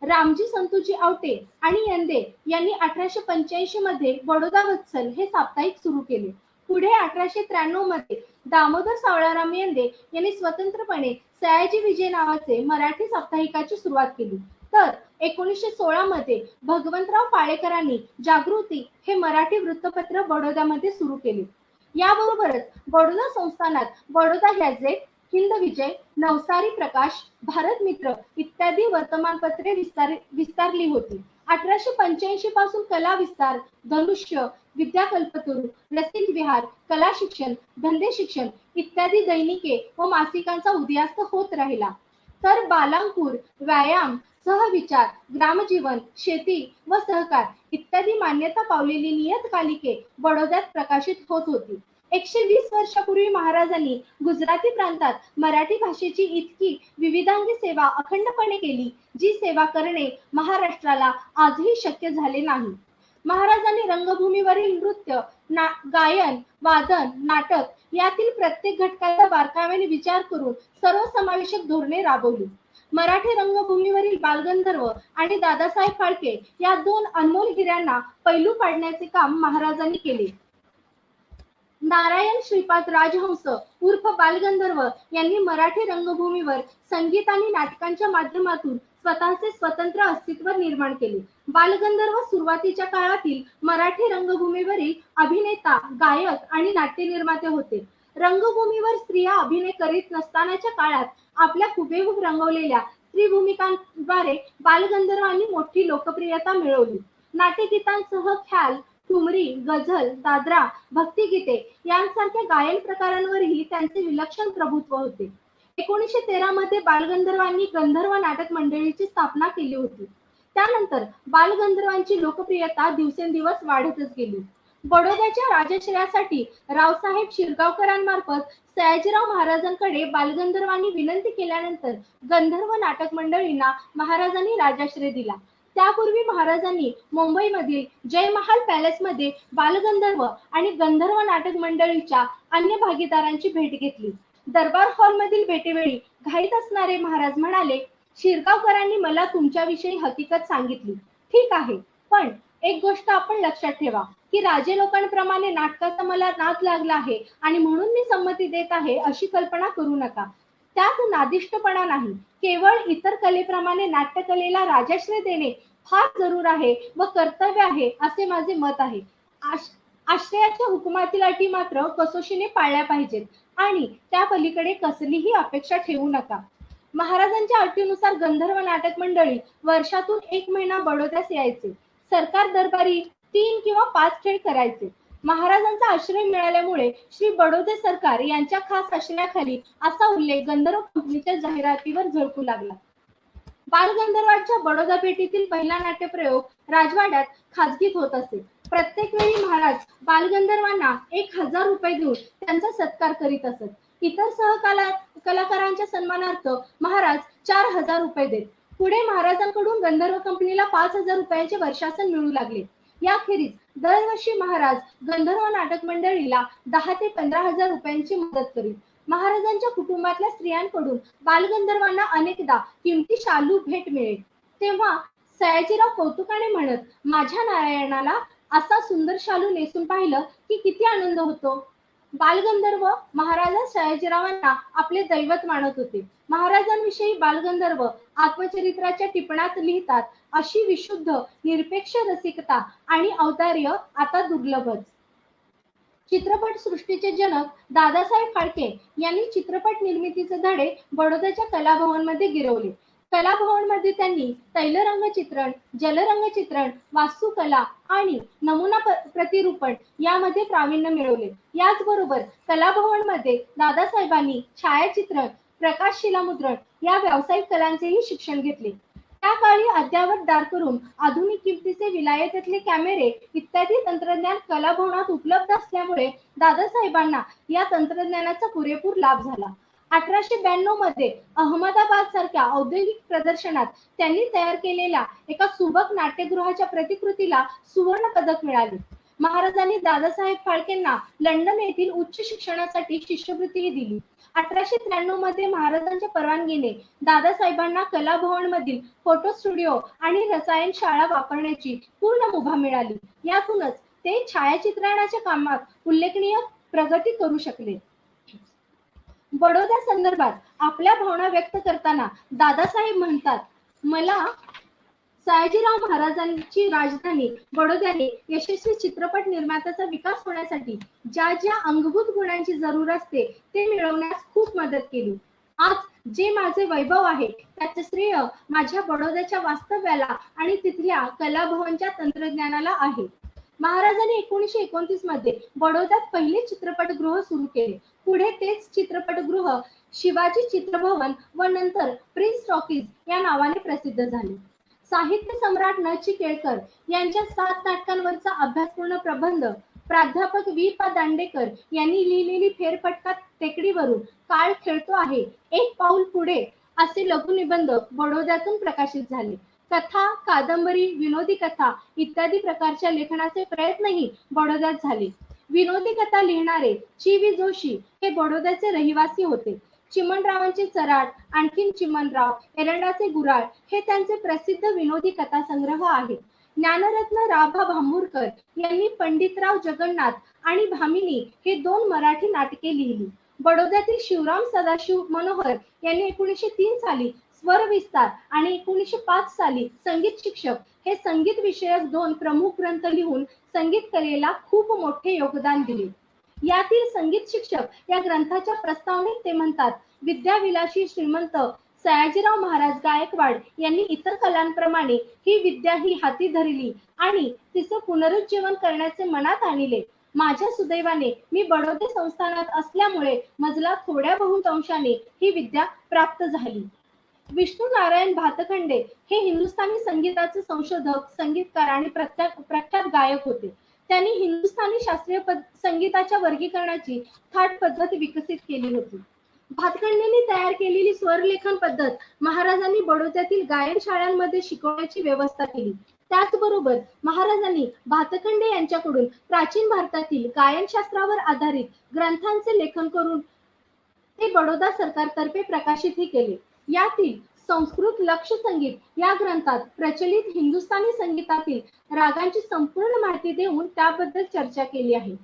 रामजी संतोजी आवटे आणि यंदे यांनी 1885 मध्ये बडोदा वत्सल हे साप्ताहिक सुरू केले. पुढे 1893 मध्ये दामोदर सावळाराम यंदे यांनी स्वतंत्रपणे सयाजी विजय नावाचे मराठी साप्ताहिकाची सुरुवात केली. तर 1916 मध्ये भगवंतराव पाळेकरांनी जागृती हे मराठी वृत्तपत्र बडोद्यामध्ये सुरू केले. याबरोबरच बडोदा संस्थानात बडोदा गॅझेट, हिंद विजय, नवसारी प्रकाश, भारत मित्र इत्यादी वर्तमानपत्रे विस्तारली होती. 1885 पासून कला विस्तार, धनुष्य, विद्याकल्पतरू, रसिक विहार, कला शिक्षण, धंदे शिक्षण इत्यादी दैनिके व मासिकांचा उदयास्त होत राहिला. तर बालांकुर, व्यायाम, सहविचार, ग्रामजीवन, शेती व सहकार इत्यादी मान्यता पावलेली नियतकालिके बडोद्यात प्रकाशित होत होती. 120 वर्षापूर्वी महाराजांनी गुजराती प्रांतात मराठी भाषेची इतकी विविधांगी सेवा अखंडपणे केली, जी सेवा करणे महाराष्ट्राला आजही शक्य झाले नाही. महाराजांनी रंगभूमीवरील नृत्य, गायन, वादन, नाटक यातील प्रत्येक घटकाचा बारकाव्याने विचार करून सर्वसमावेशक धोरणे राबवली. मराठी रंगभूमीवरील बालगंधर्व आणि दादासाहेब फाळके या 2 अनमोल हिऱ्यांना पैलू पाडण्याचे काम महाराजांनी केले. नारायण श्रीपाद राजहंस उर्फ बालगंधर्व यांनी मराठी रंगभूमीवर संगीत आणि नाटकांच्या माध्यमातून स्वतःचे स्वतंत्र अस्तित्व निर्माण केले. बालगंधर्व सुरुवातीच्या काळातील मराठी रंगभूमीवरील अभिनेता, गायक आणि नाट्य निर्माते होते. रंगभूमीवर स्त्रिया अभिनय करीत नसतानाच्या काळात आपल्या हुबेहूब रंगवलेल्या स्त्री भूमिकांद्वारे बालगंधर्वांनी मोठी लोकप्रियता मिळवली. नाट्यगीतांसह ख्याल, ठुमरी, गझल, दादरा, भक्तिगीते यांसारख्या गायन प्रकारांवरही त्यांचे विलक्षण प्रभुत्व होते. 1913 मध्ये बालगंधर्वांनी गंधर्व नाटक मंडळीची स्थापना केली होती. त्यानंतर बालगंधर्वांची लोकप्रियता दिवसेंदिवस वाढतच गेली. बडोद्याच्या राजश्रयासाठी रावसाहेब शिरगावकरांमार्फत सयाजीराव महाराजांकडे बालगंधर्वांनी विनंती केल्यानंतर गंधर्व नाटक मंडळींना महाराजांनी राजाश्रय दिला. त्यापूर्वी महाराजांनी मुंबईमधील जय महाल पॅलेसमध्ये बालगंधर्व आणि गंधर्व नाटक मंडळीच्या अन्य भागीदारांची भेट घेतली. दरबार हॉलमधील भेटीवेळी घाईत असणारे महाराज म्हणाले, शिरगावकरांनी मला तुमच्याविषयी हकीकत सांगितली. ठीक आहे, पण एक गोष्ट आपण लक्षात ठेवा की राजे लोकांप्रमाणे नाटकाचा मला नाद लागला आहे आणि म्हणून मी संमती देत आहे अशी कल्पना करू नका. त्यात नादिष्टपणा नाही, केवळ इतर कलेप्रमाणे नाट्यकलेला राजाश्रय देणे फार जरूर आहे व कर्तव्य आहे असे माझे मत आहे. आश्रयाच्या हुकुमातील अटी मात्र कसोशीने पाळल्या पाहिजेत आणि त्या पलीकडे कसलीही अपेक्षा ठेवू नका. महाराजांच्या अटीनुसार गंधर्व नाटक मंडळी वर्षातून 1 महिना बडोद्यास यायचे. सरकार दरबारी 3 किंवा 5 खेळ करायचे. महाराजांचा आश्रय मिळाल्यामुळे श्री बडोदे सरकार यांच्या खास आश्रयाखाली असा उल्लेख गंधर्व कंपनीच्या जाहिरातीवर झळकू लागला. बालगंधर्वांच्या बडोदा भेटीतील पहिला नाट्यप्रयोग राजवाड्यात खाजगीत होत असे. प्रत्येक वेळी महाराज बालगंधर्वांना 1,000 रुपये देऊन त्यांचा सत्कार करीत असत. इतर कलाकारांच्या सन्मानार्थ महाराज 4,000 रुपये देत. पुढे महाराजांकडून गंधर्व कंपनीला 5,000 रुपयांचे वर्षासन मिळू लागले. याखेरीज दरवर्षी महाराज गंधर्व नाटक मंडळीला 10 ते 15,000 रुपयांची मदत करीत. महाराजांच्या कुटुंबातल्या स्त्रियांकडून बालगंधर्वांना अनेकदा किमती शालू भेट मिळे. तेव्हा सयाजीराव कौतुकाने म्हणत, माझ्या नारायणाला असा सुंदर शालू नेसून पाहिलं की किती आनंद होतो. बालगंधर्व महाराजा सयाजीरावांना आपले दैवत मानत होते. महाराजांविषयी बालगंधर्व आत्मचरित्राच्या टिपणात लिहितात, अशी विशुद्ध निरपेक्ष रसिकता आणि औदार्य आता दुर्लभच. चित्रपट सृष्टीचे जनक दादासाहेब फाळके यांनी चित्रपट निर्मितीचे धडे बडोद्याच्या कलाभवन मध्ये गिरवले. कलाभवन मध्ये त्यांनी तैलरंग चित्रण, जलरंग चित्रण, वास्तुकला आणि नमुना प्रतिरूपण यामध्ये प्रावीण्य मिळवले. याचबरोबर कलाभवन मध्ये दादासाहेबांनी छायाचित्रण, प्रकाश शिलामुद्रण या व्यावसायिक कलांचेही शिक्षण घेतले. त्या काळी अद्यावत डार्करूम, आधुनिक किमतीचे विलायतेतले कॅमेरे इत्यादी तंत्रज्ञान कलाभवनात उपलब्ध असल्यामुळे दादासाहेबांना या तंत्रज्ञानाचा पुरेपूर लाभ झाला. 1892 मध्ये अहमदाबाद सारख्या औद्योगिक प्रदर्शनात त्यांनी तयार केलेल्या एका सुबक नाट्यगृहाच्या प्रतिकृतीला सुवर्ण पदक मिळाले. महाराजांनी दादासाहेब फाळकेंना लंडन येथील उच्च शिक्षणासाठी शिष्यवृत्तीही दिली. 1893 मध्ये महाराजांच्या परवानगीने दादासाहेबांना कलाभवन मधील फोटो स्टुडिओ आणि रसायन शाळा वापरण्याची पूर्ण मुभा मिळाली. यातूनच ते छायाचित्रणाच्या कामात उल्लेखनीय प्रगती करू शकले. बडोद्या संदर्भात आपल्या भावना व्यक्त करताना दादासाहेब म्हणतात, मला सयाजीराव महाराजांची राजधानी बडोद्याने यशस्वी चित्रपट निर्मात्याचा विकास होण्यासाठी ज्या ज्या अंगभूत गुणांची जरूर असते ते मिळवण्यास खूप मदत केली. आज जे माझे वैभव आहे त्याचे श्रेय माझ्या बडोद्याच्या वास्तव्याला आणि तिथल्या कलाभवनच्या तंत्रज्ञानाला आहे. महाराजांनी 1929 मध्ये बडोद्यात पहिले चित्रपटगृह सुरू केले. पुढे तेच चित्रपटगृह शिवाजी चित्रभवन व नंतर प्रिन्स टॉकीज या नावाने प्रसिद्ध झाले. साहित्य सम्राट न. चि. केळकर यांच्या 7 नाटकांवरचा अभ्यासपूर्ण प्रबंध प्राध्यापक वि. पा. दांडेकर यांनी लिहिलेली फेरफटका टेकडीवरून काळ खेळतो आहे, एक पाऊल पुढे असे लघुनिबंध बडोद्यातून प्रकाशित झाले. कथा, कादंबरी, विनोदी कथा इत्यादी प्रकारच्या लेखनाचे प्रयत्नही बडोद्यात झाले. विनोदी कथा लिहिणारे चि. वि. जोशी हे बडोद्याचे रहिवासी होते. चिमणरावांचे चराड, आणखीन चिमणराव, एरंडाचे गुराळ हे त्यांचे प्रसिद्ध विनोदी कथा संग्रह आहेत. ज्ञानरत्न राभा भांबुरकर यांनी पंडितराव जगन्नाथ आणि भामिनी हे 2 मराठी नाटके लिहिली. बडोद्यातील शिवराम सदाशिव मनोहर यांनी 1903 साली स्वर विस्तार आणि 1905 साली संगीत शिक्षक हे संगीत विषयक 2 प्रमुख ग्रंथ लिहून संगीत कलेला खूप मोठे योगदान दिले. यातील संगीत शिक्षक या ग्रंथाच्या प्रस्तावनेत ते म्हणतात, विद्याविलासी श्रीमंत सयाजीराव महाराज गायकवाड यांनी इतर कलांप्रमाणे ही विद्या ही हाती धरली आणि तिचे पुनरुज्जीवन करण्याचे मनात आणले. माझ्या सुदैवाने मी बडोदे संस्थानात असल्यामुळे मजला थोड्या बहुत अंशाने ही विद्या प्राप्त झाली. विष्णू नारायण भातखंडे हे हिंदुस्थानी संगीताचे संशोधक, संगीतकार आणि प्रख्यात गायक होते. त्यांनी हिंदुस्थानी शास्त्रीय संगीताच्या वर्गीकरणाची थाट पद्धत विकसित केली होती. भातखंडेंनी तयार केलेली स्वरलेखन पद्धत महाराजांनी बडोद्यातील गायन शाळांमध्ये शिकवण्याची व्यवस्था केली. त्याचबरोबर महाराजांनी भातखंडे यांच्याकडून प्राचीन भारतातील गायनशास्त्रावर आधारित ग्रंथांचे लेखन करून ते बडोदा सरकारतर्फे प्रकाशितही केले. यातील संस्कृत लक्ष संगीत या ग्रंथात प्रचलित हिंदुस्थानी संगीतातील रागांची संपूर्ण माहिती देऊन त्याबद्दल चर्चा केली आहे.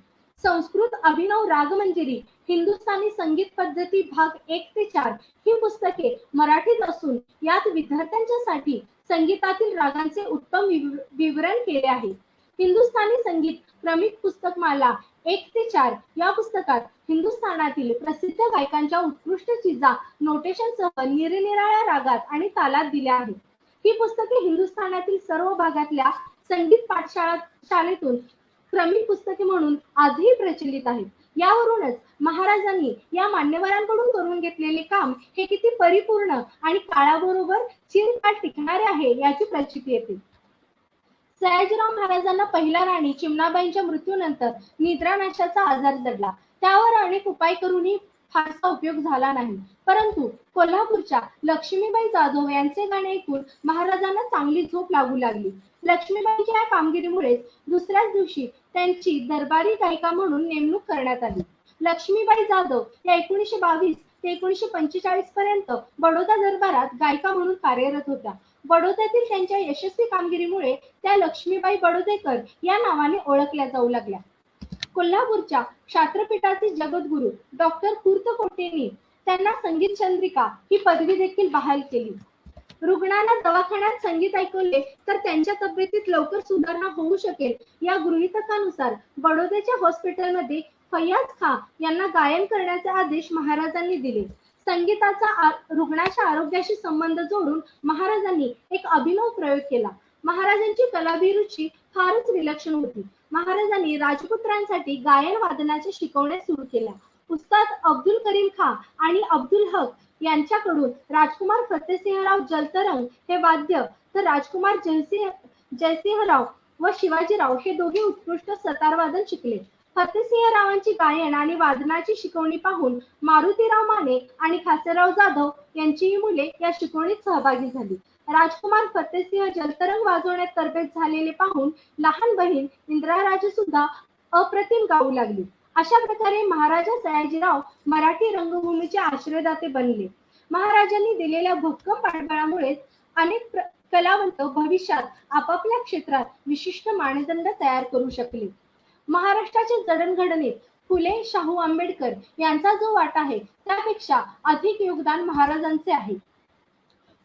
संस्कृत अभिनव रागमंजिरी, हिंदुस्थानी संगीत पद्धती भाग 1 ते 4 ही पुस्तके मराठीत असून यात विद्यार्थ्यांच्यासाठी संगीतातील रागांचे उत्तम विवरण केले आहे. हिंदुस्थानी संगीत क्रमिक पुस्तकमाला 1 ते 4 या पुस्तकात हिंदुस्थानातील प्रसिद्ध गायकांच्या उत्कृष्ट चिजा नोटेशनसह निरनिराळ्या रागात आणि तालात दिल्या आहेत. ही पुस्तके हिंदुस्थानातील सर्व भागातल्या संगीत शाळेतून क्रमिक पुस्तके म्हणून आजही प्रचलित आहेत. यावरूनच महाराजांनी या मान्यवरांकडून करून घेतलेले काम हे किती परिपूर्ण आणि काळाबरोबर चिरकाल टिकणारे आहे याची प्रचिती येते. सयाजीराव महाराजांना पहिल्या राणी चिमणाबाईंच्या मृत्यूनंतर निद्रानाशाचा आजार जडला. त्यावर अनेक उपाय करूनही फारसा उपयोग झाला नाही. परंतु कोल्हापूरच्या लक्ष्मीबाई जाधव यांचे गाणे ऐकून महाराजांना चांगली झोप लागू लागली. लक्ष्मीबाईंच्या या कामगिरीमुळे दुसऱ्याच दिवशी त्यांची दरबारी गायिका म्हणून नेमणूक करण्यात आली. लक्ष्मीबाई जाधव या 1922 ते 1945 पर्यंत बडोदा दरबारात गायिका म्हणून कार्यरत होत्या. बडोद्यातील त्यांच्या यशस्वी कामगिरीमुळे त्या लक्ष्मीबाई बडोदेकर या नावाने ओळखल्या जाऊ लागल्या. कोल्हापूरच्या क्षात्रपीठाचे जगद्गुरू डॉक्टर कुर्तकोटेंनी त्यांना संगीत चंद्रिका ही पदवी देखील बहाल केली. रुग्णांना दवाखान्यात संगीत ऐकवले तर त्यांच्या तब्येतीत लवकर सुधारणा होऊ शकेल या गृहीतकानुसार बडोद्याच्या हॉस्पिटलमध्ये फैयाज खां यांना गायन करण्याचे आदेश महाराजांनी दिले. संगीताचा रुग्णाच्या आरोग्याशी संबंध जोडून महाराजांनी एक अभिनव प्रयोग केला. महाराजांची कलाभिरुची फारच विलक्षण होती. महाराजांनी राजपुत्रांसाठी गायन वादनाच्या शिकवण्या सुरू केल्या. उस्ताद अब्दुल करीम खां आणि अब्दुल हक यांच्याकडून राजकुमार फतेसिंहराव जलतरंग हे वाद्य तर राजकुमार जयसिंहराव व शिवाजीराव हे दोघे उत्कृष्ट सतार वादन शिकले. फतेसिंहरावांची गायन आणि वादनाची शिकवणी पाहून मारुतीराव माने आणि खासेराव जाधव यांचीही मुले या शिकवणीत सहभागी झाली. राजकुमार फतेसिंह जलतरंग वाजवण्यात तरबेज झालेले पाहून लहान बहीण इंदिराराजे सुद्धा अप्रतिम गाऊ लागली. अशा प्रकारे महाराजा सयाजीराव मराठी रंगभूमीचे आश्रयदाते बनले. महाराजांनी दिलेल्या भक्कम पाठबळामुळे अनेक कलावंत भविष्यात आपापल्या क्षेत्रात विशिष्ट मानदंड तयार करू शकले. महाराष्ट्राच्या जडणघडणीत फुले, शाहू आंबेडकर यांचा जो वाटा आहे त्यापेक्षा अधिक योगदान महाराजांचे आहे.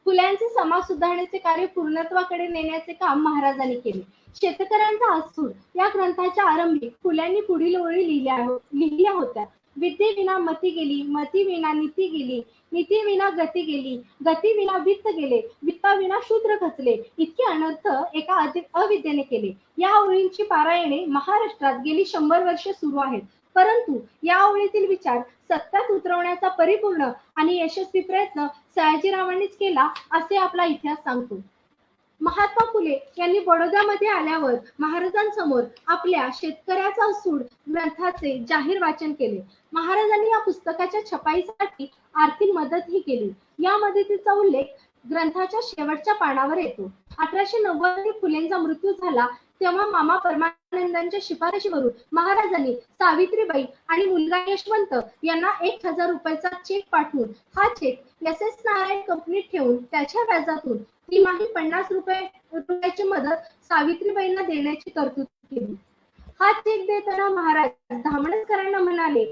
फुल्यांचे समाज सुधारण्याचे कार्य पूर्णत्वाकडे नेण्याचे काम महाराजांनी केले. शेतकऱ्यांचा असूड या ग्रंथाच्या आरंभी फुल्यांनी पुढील ओळी लिहिल्या होत्या. विद्येविना मती गेली, मती विना नीती गेली, नीती विना गती गेली, गती विना वित्त गेले, वित्ताविना शूद्र खचले, इतके अनर्थ एका अविद्येने केले. या ओळींची पारायणे महाराष्ट्रात गेली 100 वर्षे सुरू आहेत. परंतु या ओळीतील विचार सत्यात उतरवण्याचा परिपूर्ण आणि यशस्वी प्रयत्न सयाजीरावांनीच केला असे आपला इतिहास सांगतो. महात्मा फुले यांनी बडोद्यामध्ये आल्यावर महाराजांसमोर आपल्या शेतकऱ्याचा सूड ग्रंथाचे जाहीर वाचन केले. महाराजांनी या पुस्तकाच्या छपाईसाठी आर्थिक मदतही केली. या मदतीचा उल्लेख ग्रंथाच्या शेवटच्या पानावर येतो. 1890 मध्ये फुलेंचा मृत्यू झाला तेव्हा मामा परमानंदांच्या शिफारशीवरून महाराजांनी सावित्रीबाई आणि मुलगा यशवंत यांना 1000 रुपयाचा चेक पाठवून हा चेक एस नारायण कंपनीत ठेवून त्याच्या व्याजातून तिमाही 50 रुपयाची मदत सावित्रीबाईंना देण्याची तरतूद केली. हा चेक देताना महाराज धामणकरांना म्हणाले,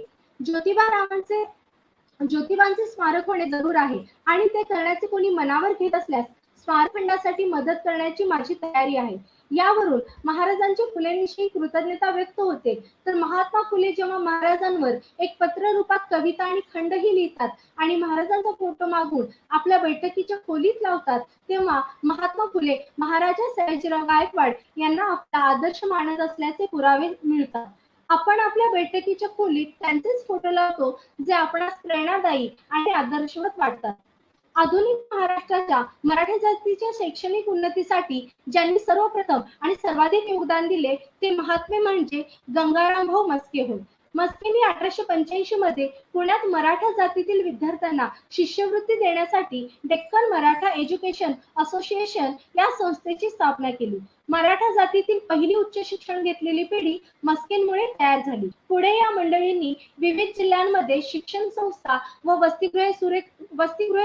ज्योतिबांचे स्मारक होणे जरूर आहे आणि ते करण्याचे कोणी मनावर घेत असल्यास स्मारक फंडासाठी मदत करण्याची माझी तयारी आहे. यावरून महाराजांच्या फुलेंविषयी कृतज्ञता व्यक्त होते. तर महात्मा फुले जेव्हा महाराजांवर एक पत्र रूपात कविता आणि खंडही लिहितात आणि महाराजांचा फोटो मागून आपल्या बैठकीच्या खोलीत लावतात तेव्हा महात्मा फुले महाराजा सयाजीराव गायकवाड यांना आपला आदर्श मानत असल्याचे पुरावे मिळतात. आपण आपल्या बैठकीच्या खोलीत त्यांचेच फोटो लावतो जे आपणास प्रेरणादायी आणि आदर्शवत वाटतात. आधुनिक महाराष्ट्राच्या मराठी जातीच्या शैक्षणिक उन्नतीसाठी ज्यांनी सर्वप्रथम आणि सर्वाधिक योगदान दिले ते महात्मे म्हणजे गंगारामभाऊ म्हस्के होय. म्हस्केंनी 1885 मध्ये पुण्यात मराठा जातीतील विद्यार्थ्यांना शिष्यवृत्ती देण्यासाठी डेक्कन मराठा एज्युकेशन असोसिएशन या संस्थेची स्थापना केली. मराठा जातीतील पहिली उच्च शिक्षण घेतलेली पिढी म्हस्केंमुळे तयार झाली. पुढे या मंडळींनी विविध जिल्ह्यांमध्ये शिक्षण संस्था व वसतिगृहे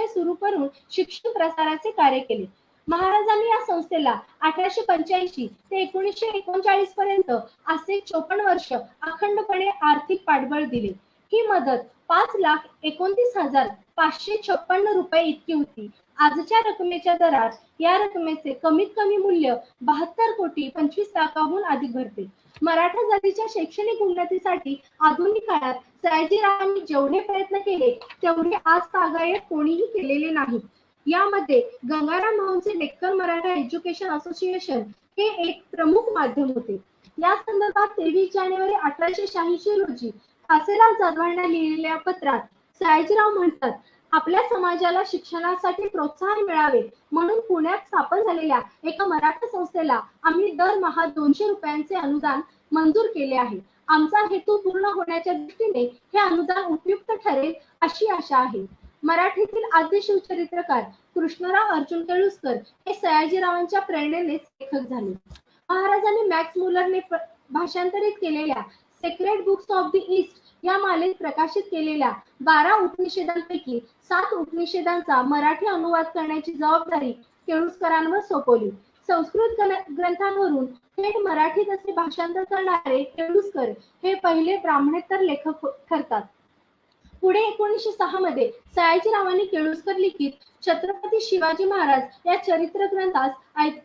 सुरू करून शिक्षण प्रसाराचे कार्य केले. महाराजांनी या संस्थेला 1885 ते 1939 पर्यंत असे 54 वर्ष अखंडपणे आर्थिक पाठबळ दिले. ही मदत 5,29,556 रुपये इतकी होती. आजच्या रकमेच्या दरात या रकमेचे कमीत कमी मूल्य 72 कोटी 25 लाखाहून अधिक भरते. मराठा जातीच्या शैक्षणिक उन्नतीसाठी आधुनिक काळात सयाजीरावांनी जेवढे प्रयत्न केले तेवढे आज तागायत कोणीही केलेले नाही. यामध्ये गंगाराम भाऊंचे डेक्कन मराठा एज्युकेशन असोसिएशन हे एक प्रमुख माध्यम होते. या संदर्भात 23 जानेवारी 1886 रोजी खासेराव जाधवांना लिहिलेल्या पत्रात सयाजीराव म्हणतात, आपल्या समाजाला शिक्षणासाठी प्रोत्साहन मिळावे म्हणून पुण्यात स्थापन झालेल्या एका मराठा संस्थेला आम्ही दरमहा 200 रुपयांचे अनुदान मंजूर केले आहे. आमचा हेतू पूर्ण होण्याच्या दृष्टीने हे अनुदान उपयुक्त ठरेल अशी आशा आहे. मराठीतील आद्य शिवचरित्रकार कृष्णराव अर्जुन केळुस्कर हे सयाजीरावांच्या प्रेरणेनेच लेखक झाले. महाराजांनी मॅक्स मुलरने भाषांतरित केलेल्या sacred books of the east या मालेत प्रकाशित केलेल्या 12 उपनिषदांपैकी 7 उपनिषदांचा मराठी अनुवाद करण्याची जबाबदारी केळुस्करांवर सोपवली. संस्कृत ग्रंथांवरून थेट मराठीत असे भाषांतर करणारे केळुस्कर हे पहिले ब्राह्मणेतर लेखक ठरतात. पुढे 1906 मध्ये सयाजीरावांनी केळुस्कर लिखित छत्रपती शिवाजी महाराज या चरित्र ग्रंथास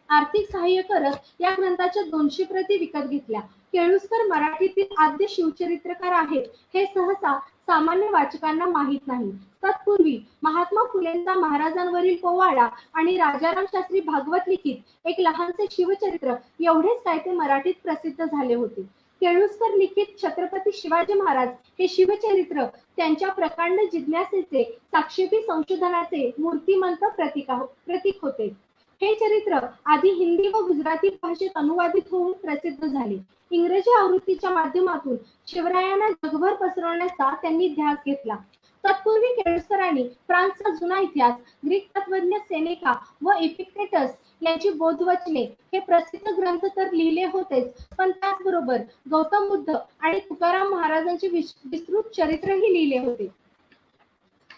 आर्थिक सहाय्य करत या ग्रंथाच्या 200 प्रती विकत घेतल्या. केळुस्कर मराठीतील आद्य शिवचरित्रकार आहेत हे सहसा सामान्य वाचकांना माहीत नाही. तत्पूर्वी महात्मा फुलेंचा महाराजांवरील पोवाडा आणि राजाराम शास्त्री भागवत लिखित एक लहानसे शिवचरित्र एवढेच काय ते मराठीत प्रसिद्ध झाले होते. केळुस्कर लिखित छत्रपती शिवाजी महाराज हे शिवचरित्र त्यांच्या प्रकांड जिज्ञासेचे साक्षेपी संशोधनाचे मूर्तिमंत प्रतीक होते. हे चरित्र आधी हिंदी व गुजराती भाषेत अनुवादित होऊन प्रसिद्ध झाले. इंग्रजी आवृत्तीच्या माध्यमातून शिवरायांना जगभर पसरवण्याचा त्यांनी ध्यास घेतला. तत्पूर्वी केळुस्करांनी फ्रान्सचा जुना इतिहास, ग्रीक तत्वज्ञ सेनेका व इपिक्टेटस यांची बोधवचने हे प्रसिद्ध ग्रंथ तर लिहिले होतेच, पण त्याचबरोबर गौतम बुद्ध आणि तुकाराम महाराजांचे विस्तृत चरित्रही लिहिले होते.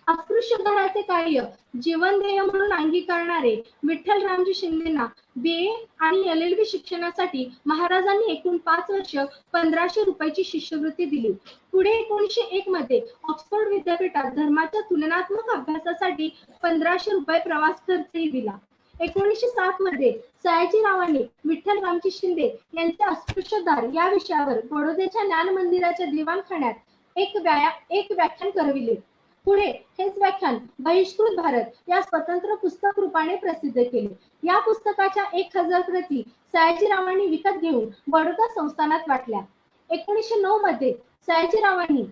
अस्पृश्य घराचे कार्य जीवनध्येय म्हणून अंगीकारणारे विठ्ठलरामजी शिंदेंना BA आणि LLB शिक्षणासाठी महाराजांनी एकूण 5 वर्ष 1500 रुपयाची शिष्यवृत्ती दिली. पुढे 1901 मध्ये ऑक्सफर्ड विद्यापीठात धर्माच्या तुलनात्मक अभ्यासासाठी 1500 रुपये प्रवास खर्चही दिला. 1907 मध्ये सयाजीरावांनी विठ्ठलरामजी शिंदे यांचे अस्पृश्यदार या विषयावर बडोद्याच्या ज्ञान मंदिराच्या दिवाणखान्यात एक व्याख्यान करविले. पुढे हेच व्याख्यान बहिष्कृत भारत या स्वतंत्र पुस्तक रूपाने प्रसिद्ध केले. या पुस्तकाच्या 1000 प्रती सयाजीरावांनी विकत घेऊन बडोदा संस्थानात वाटल्या. 1909 मध्ये सयाजीरावांनी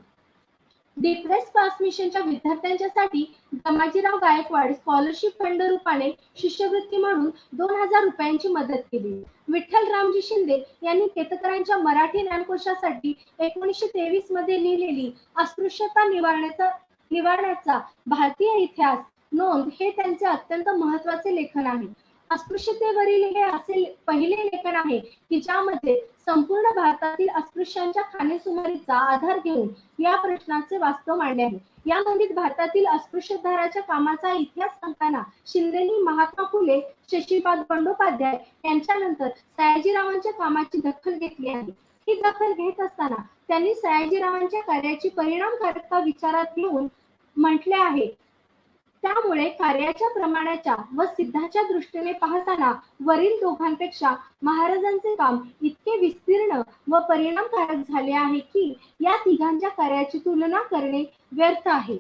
दी प्रेस ट्रान्समिशनच्या विद्यार्थ्यांच्यासाठी दमाजीराव गायकवाड स्कॉलरशिप फंड रूपाने शिष्यवृत्ती म्हणून 2000 रुपयांची मदत केली. विठ्ठलरामजी शिंदे यांनी केतकरांच्या मराठी ज्ञानकोशासाठी 1923 मध्ये लिहिलेली अस्पृश्यता निवारण्याचा भारतीय इतिहास नोंद हे त्यांचे अत्यंत महत्वाचे लेखन आहे. अस्पृश्यतेवरील हे असे पहिले लेखन आहे की ज्यामध्ये संपूर्ण भारतातील अस्पृश्यांच्या खाणेसुमारीचा आधार घेऊन या प्रश्नाचे वास्तव मांडले आहे. या नोंदीत भारतातील अस्पृश्यधाराच्या कामाचा इतिहास सांगताना शिंदेंनी महात्मा फुले, शशीपाद बंडोपाध्याय यांच्यानंतर सयाजीरावांच्या कामाची दखल घेतली आहे. ही दखल घेत असताना त्यांनी सयाजीरावांच्या कार्याची परिणामकारकता विचारात घेऊन म्हटले आहे, त्यामुळे कार्याच्या प्रमाणाच्या व सिद्धाच्या दृष्टीने पाहताना वरील दोघांपेक्षा महाराजांचे काम इतके विस्तीर्ण व परिणामकारक झाले आहे की या तिघांच्या कार्याची तुलना करणे व्यर्थ आहे.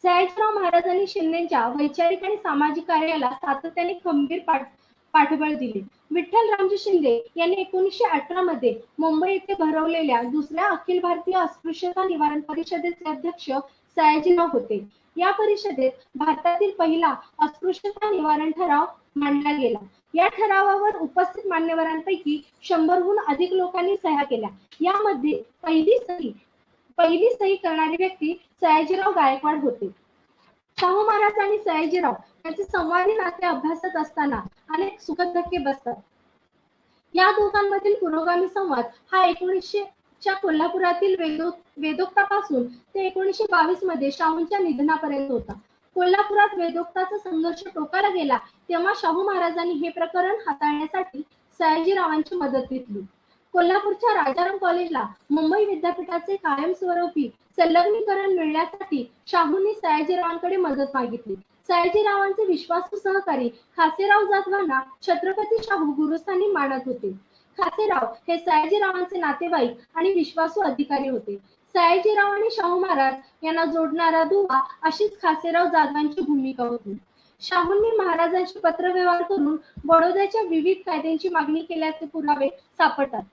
सयाजीराव महाराजांनी शिंदेच्या वैचारिक आणि सामाजिक कार्याला सातत्याने खंबीर पाठबळ दिले. विठ्ठलरामजी शिंदे यांनी 1918 मध्ये मुंबई येथे भरवलेल्या दुसऱ्या अखिल भारतीय अस्पृश्यता निवारण परिषदेचे अध्यक्ष सयाजीराव होते. या परिषदेत भारतातील पहिला अस्पृश्यता निवारण ठराव मांडला गेला. या ठरावावर उपस्थित मान्यवरांपैकी 100हून अधिक लोकांनी सह्या केल्या. यामध्ये पहिली सही करणारी व्यक्ती सयाजीराव गायकवाड होते. शाहू महाराज आणि सयाजीराव यांचे संवादी नाते अभ्यासत असताना अनेक सुखद धक्के बसतात. या दोघांमधील पुरोगामी संवाद हा 1900च्या कोल्हापुरातील वेदोक्तापासून ते 1922 मध्ये शाहूंच्या निधनापर्यंत होता. कोल्हापुरात वेदोक्ताचा संघर्ष टोकाला गेला तेव्हा शाहू महाराजांनी हे प्रकरण हाताळण्यासाठी सयाजीरावांची मदत घेतली. कोल्हापूरच्या राजाराम कॉलेजला मुंबई विद्यापीठाचे कायमस्वरूपी संलग्नीकरण मिळण्यासाठी शाहूंनी सयाजीरावांकडे मदत मागितली. सयाजीरावांचे विश्वासू सहकारी खासेराव जाधवांना छत्रपती शाहू गुरुस्थानी मानत होते. खासेराव हे सयाजीरावांचे नातेवाईक आणि विश्वासू अधिकारी होते. सयाजीराव आणि शाहू महाराज यांना जोडणारा दुवा अशीच खासेराव जाधवांची भूमिका होती. शाहूंनी महाराजांशी पत्रव्यवहार करून बडोद्याच्या विविध कायद्यांची मागणी केल्याचे पुरावे सापडतात.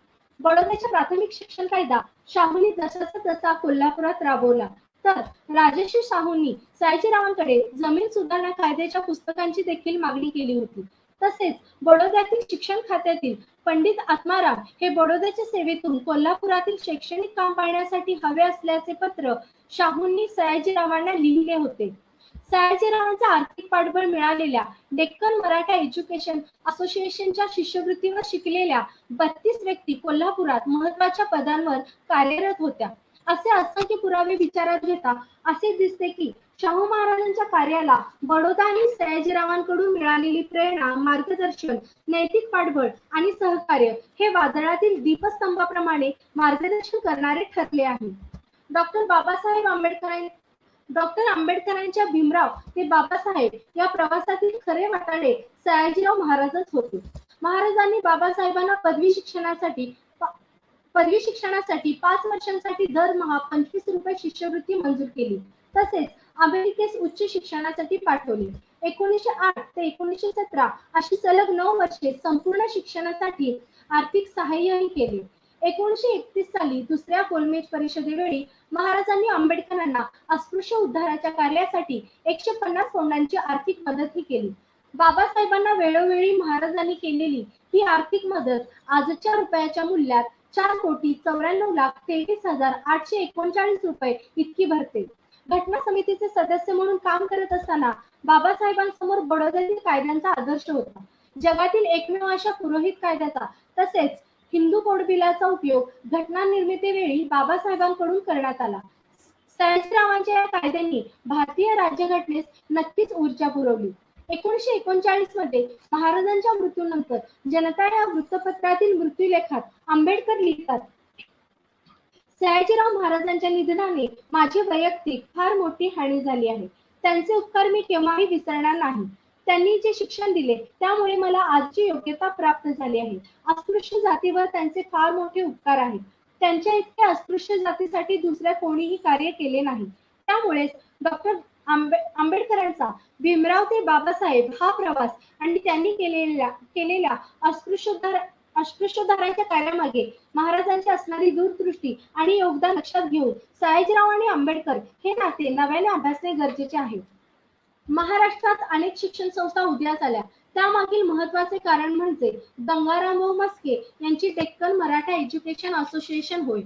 बडोद्याचा प्राथमिक शिक्षण कायदा शाहूंनी जसाचा तसा कोल्हापुरात राबवला. तर राजर्षी शाहूंनी सयाजीरावांकडे जमीन सुधारणा कायद्याच्या पुस्तकांची देखील मागणी केली होती. तसेच बडोद्यातील शिक्षण खात्यातील पंडित आत्माराम हे बडोद्याच्या सेवेतून कोल्हापुरातील शैक्षणिक काम पाहण्यासाठी हवे असल्याचे पत्र शाहूंनी सयाजीरावांना लिहिले होते. सयाजीरावांचा आर्थिक पाठबळ मिळालेल्या डेक्कन मराठा एज्युकेशन असोसिएशनच्या शिष्यवृत्तीवर शिकलेल्या 32 व्यक्ती कोल्हापुरात महत्वाच्या पदांवर कार्यरत होत्या. असे असंख्य पुरावे विचारात घेता असे दिसते की शाहू महाराजांच्या कार्याला बडोदा आणि सयाजीरावांकडून मिळालेली प्रेरणा, मार्गदर्शन, नैतिक पाठबळ आणि सहकार्य हे वादळातील दीपस्तंभाप्रमाणे मार्गदर्शन करणारे ठरले आहे. डॉक्टर आंबेडकरांच्या भीमराव ते बाबासाहेब या प्रवासातील खरे वाटाडे सयाजीराव महाराजच होते. महाराजांनी बाबासाहेबांना पदवी शिक्षणासाठी 5 वर्षांसाठी दरमहा 25 रुपये शिष्यवृत्ती मंजूर केली. तसेच अमेरिकेस उच्च शिक्षणासाठी पाठवले. 1908 ते 1917 अशी सलग 9 वर्षे संपूर्ण शिक्षणासाठी आर्थिक सहाय्यही केले. 1931 साली दुसऱ्या गोलमेज परिषदेवेळी महाराजांनी आंबेडकरांना अस्पृश्य उद्धाराच्या कार्यासाठी 150 पौंडांची आर्थिक मदतही केली. बाबासाहेबांना वेळोवेळी महाराजांनी केलेली ही आर्थिक मदत आजच्या रुपयाच्या मूल्यात 4,94,23,839 रुपये इतकी भरते. घटना समितीचे सदस्य म्हणून काम करत असताना बाबासाहेबांसमोर बडोद्यातील कायद्यांचा आदर्श होता. जगातील एकमेव अशा पुरोहित कायद्याचा तसेच हिंदू कोड बिलाचा उपयोग घटना निर्मितीवेळी बाबासाहेबांकडून करण्यात आला. सयाजीरावांच्या या कायद्यांनी भारतीय राज्यघटनेस नक्कीच ऊर्जा पुरवली. 1939 मध्ये महाराजांच्या मृत्यूनंतर जनता या वृत्तपत्रातील मृत्यूलेखात आंबेडकर लिहितात, सयाजीराव महाराजांच्या निधनाने माझी वैयक्तिक फार मोठी हानी झाली आहे. त्यांचे उपकार मी केव्हाही विसरणार नाही. त्यांनी जे शिक्षण दिले त्यामुळे मला आजची योग्यता प्राप्त झाली आहे. अस्पृश्य जातीवर त्यांचे फार मोठे उपकार आहेत. त्यांच्या इतके अस्पृश्य जातीसाठी दुसऱ्या कोणीही कार्य केले नाही. त्यामुळेच डॉक्टर आंबेडकरांचा भीमराव ते बाबासाहेब हा प्रवास आणि त्यांनी केलेल्या अस्पृश्योद्धाराच्या कार्यामागे महाराजांची असणारी दूरदृष्टी आणि योगदान लक्षात घेऊन सयाजीराव आणि आंबेडकर हे नाते नव्याने अभ्यासणे गरजेचे आहे. महाराष्ट्रात अनेक शिक्षण संस्था उदयास आल्या. त्यामागील महत्वाचे कारण म्हणजे गंगारामभाऊ म्हस्के यांची डेक्कन मराठा एज्युकेशन असोसिएशन होय.